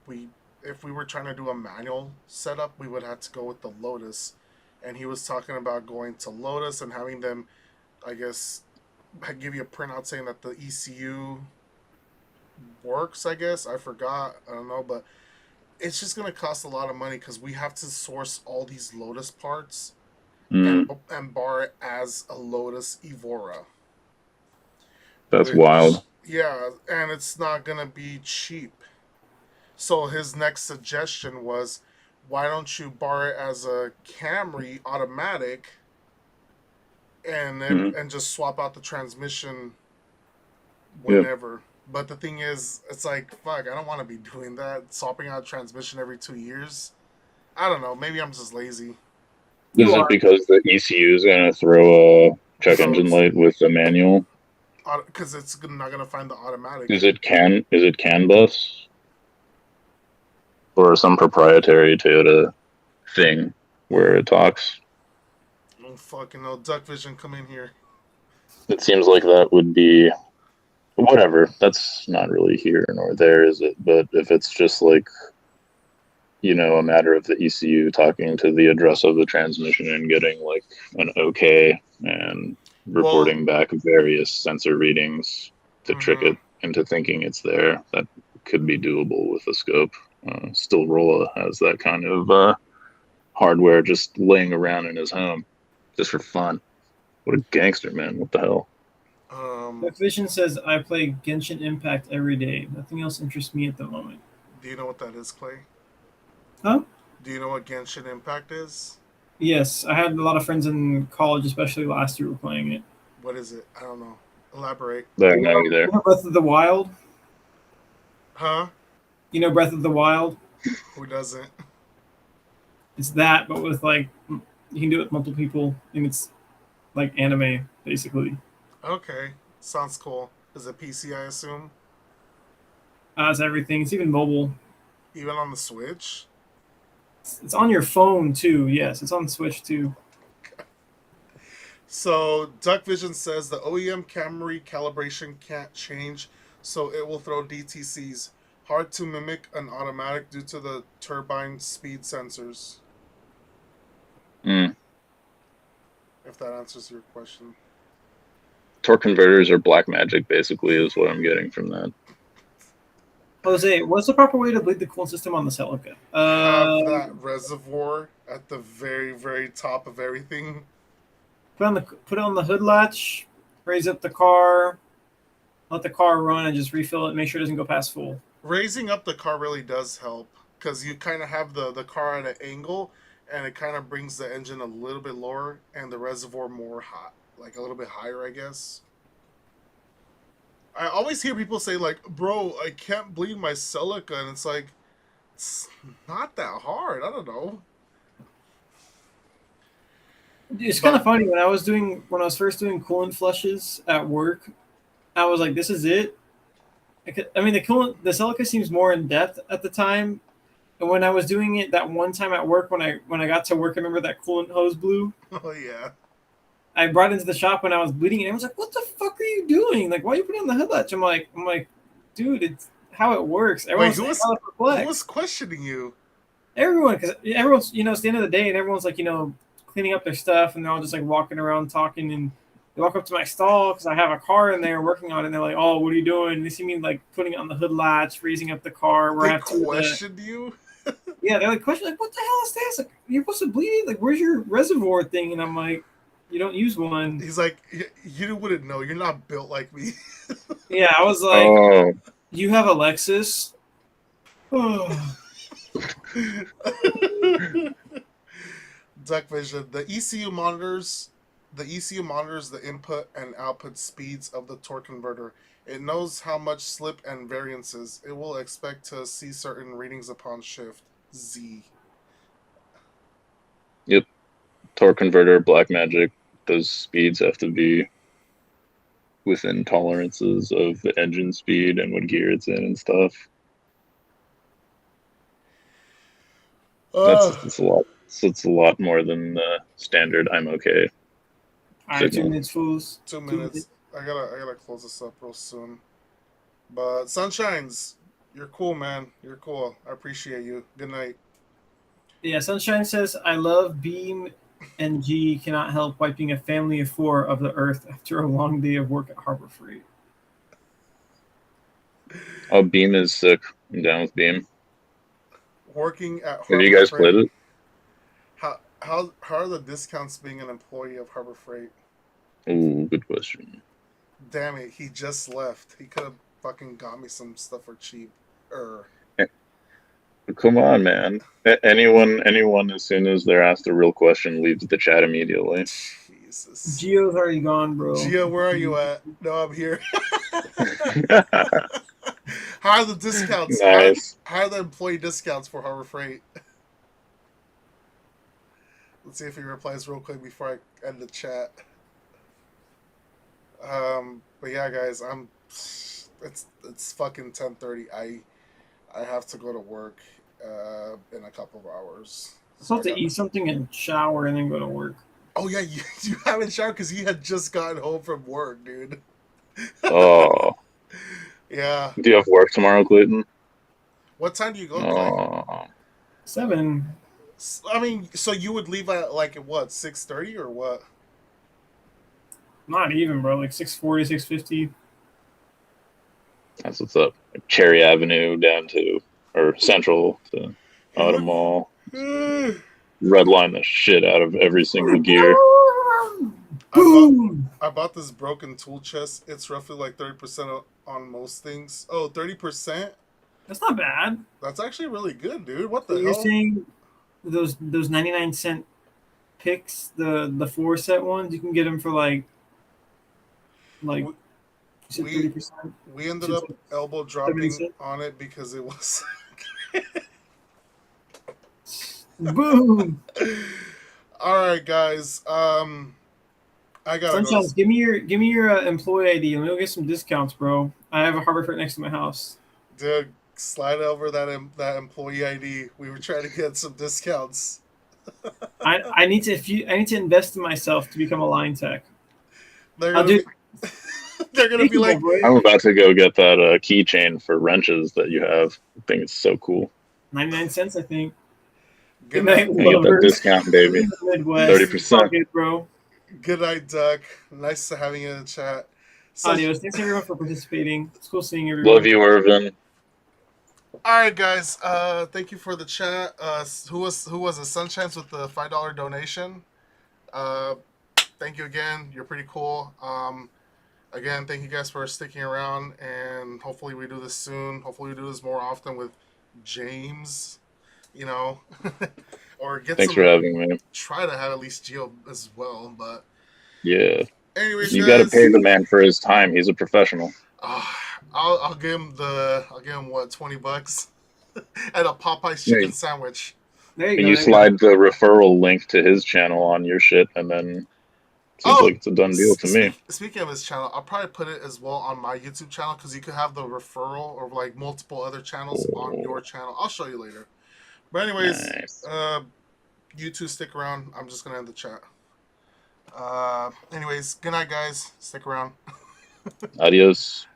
if we were trying to do a manual setup, we would have to go with the Lotus, and he was talking about going to Lotus and having them, I guess, give you a printout saying that the ECU works. I guess I forgot. I don't know, but it's just gonna cost a lot of money because we have to source all these Lotus parts and bar it as a Lotus Evora. That's Which- wild. Yeah, and it's not gonna be cheap. So his next suggestion was, why don't you bar it as a Camry automatic, and and just swap out the transmission whenever. But the thing is, it's like, fuck, I don't want to be doing that, swapping out transmission every 2 years. I don't know. Maybe I'm just lazy. You Is it are. because the ECU is going to throw a check So engine it's- light with the manual? Because it's not gonna find the automatic. Is it CAN bus? Or some proprietary Toyota thing where it talks? I don't fucking know. Duck Vision, come in here. It seems like that would be whatever. That's not really here nor there, is it? But if it's just like, you know, a matter of the ECU talking to the address of the transmission and getting like an okay and reporting back various sensor readings to trick it into thinking it's there, that could be doable with a scope. Still Rolla has that kind of hardware just laying around in his home just for fun. What a gangster, man. What the hell? Dark Vision says, I play Genshin Impact every day. Nothing else interests me at the moment. Do you know what that is, Clay? Huh? Do you know what Genshin Impact is? Yes, I had a lot of friends in college, especially last year, were playing it. What is it? I don't know. Elaborate. There, now you're there. You know Breath of the Wild? Huh? You know Breath of the Wild? Who doesn't? It's that, but with like, you can do it with multiple people, and it's like anime, basically. Okay. Sounds cool. Is it PC, I assume? It's everything. It's even mobile. Even on the Switch? It's on your phone too. Yes, it's on Switch too. So, Duck Vision says the OEM Camry calibration can't change, so it will throw DTCs. Hard to mimic an automatic due to the turbine speed sensors. Mm. If that answers your question. Torque converters are black magic, basically, is what I'm getting from that. Jose, what's the proper way to bleed the coolant system on the Celica? Have that reservoir at the very, very top of everything. Put it on the hood latch, raise up the car, let the car run, and just refill it. Make sure it doesn't go past full. Raising up the car really does help because you kind of have the car at an angle, and it kind of brings the engine a little bit lower and the reservoir more hot, like a little bit higher, I guess. I always hear people say like, "Bro, I can't bleed my Celica," and it's like, it's not that hard. I don't know. It's kind of funny when I was first doing coolant flushes at work. I was like, "This is it." I mean, the Celica seems more in depth at the time, and when I was doing it that one time at work, when I got to work, I remember that coolant hose blew. Oh yeah. I brought it into the shop when I was bleeding, and I was like, "What the fuck are you doing? Like, why are you putting it on the hood latch?" I'm like, dude, it's how it works. Wait, who was questioning you? Everyone, because everyone's, it's the end of the day, and everyone's like, cleaning up their stuff, and they're all just like walking around talking, and they walk up to my stall because I have a car in there working on it, and they're like, "Oh, what are you doing?" And they see me like putting it on the hood latch, raising up the car. They questioned you? Yeah, they're like, "Question, like, what the hell is this? Like, you're supposed to bleed it? Like, where's your reservoir thing?" And I'm like, "You don't use one." He's like, "You wouldn't know. You're not built like me." Yeah, I was like, "You have a Lexus?" Duck Vision. The ECU monitors the input and output speeds of the torque converter. It knows how much slip and variances. It will expect to see certain readings upon shift. Z. Yep. Torque converter, black magic. Those speeds have to be within tolerances of the engine speed and what gear it's in and stuff. It's a lot. It's a lot more than the standard I'm okay. All right, 2 minutes, fools. 2 minutes. I gotta close this up real soon. But Sunshines, you're cool, man. You're cool. I appreciate you. Good night. Yeah, Sunshine says, "I love Beam and G cannot help wiping a family of 4 of the Earth after a long day of work at Harbor Freight." Oh, Beam is sick. I'm down with Beam. Working at Harbor Have you guys Freight. played it? How are the discounts being an employee of Harbor Freight? Ooh, good question. Damn it, he just left. He could have fucking got me some stuff for cheap. Come on, man. Anyone, as soon as they're asked a real question, leaves the chat immediately. Jesus. Gio's already gone, bro. Gio, where are you at? No, I'm here. How are the discounts? Nice. How are the employee discounts for Harbor Freight? Let's see if he replies real quick before I end the chat. But yeah, guys, it's fucking 10:30. I have to go to work in a couple of hours. So I have to eat something and shower and then go to work. Oh yeah, you haven't showered because you had just gotten home from work, dude. Oh. Yeah. Do you have work tomorrow, Clayton? What time do you go? Oh. 7. I mean, so you would leave at like what, 6:30 or what? Not even, bro. Like 6:40, 6:50. That's what's up. Cherry Avenue down to, or Central to Autumn Mall. redline the shit out of every single gear. Boom. I bought this broken tool chest. It's roughly like 30% on most things. Oh, 30%? That's not bad. That's actually really good, dude. What So the you're hell? saying those 99-cent picks, the 4-set ones, you can get them for like We- you said we- 30%. We ended Should up say elbow dropping cents? on it because it was. Boom. All right, guys. I gotta go. Sunshines, give me your employee ID. Let me go get some discounts, bro. I have a Harbor Freight next to my house. Dude, slide over that employee ID. We were trying to get some discounts. I need to invest in myself to become a line tech. They're I'll gonna do. be, they're gonna be like, I'm about to go get that keychain for wrenches that you have. I think it's so cool. 99 cents, I think. good Good night, night, I get that lovers. discount, baby. Midwest. 30%. It's all good, bro. good night, Duck. Nice to having you in the chat. Adios. Thanks everyone for participating. It's cool seeing everyone. Love you, Irvin. All right, guys. Thank you for the chat. Who was it? Sunshines with the $5 donation. Thank you again. You're pretty cool. Again, thank you guys for sticking around, and hopefully we do this soon. Hopefully we do this more often with James. You know, or get Thanks some. for having me. Try to have at least Geo as well, but Yeah. anyways, You guys, got to pay the man for his time. He's a professional. I'll give him what, $20 and a Popeye's chicken Yeah. sandwich. There you And go. you there you slide the referral link to his channel on your shit, and then seems like it's a done deal to me. Speaking of his channel, I'll probably put it as well on my YouTube channel because you could have the referral or like multiple other channels on your channel. I'll show you later. But anyways, Nice. you two stick around. I'm just gonna end the chat. Anyways, good night, guys. Stick around. Adios.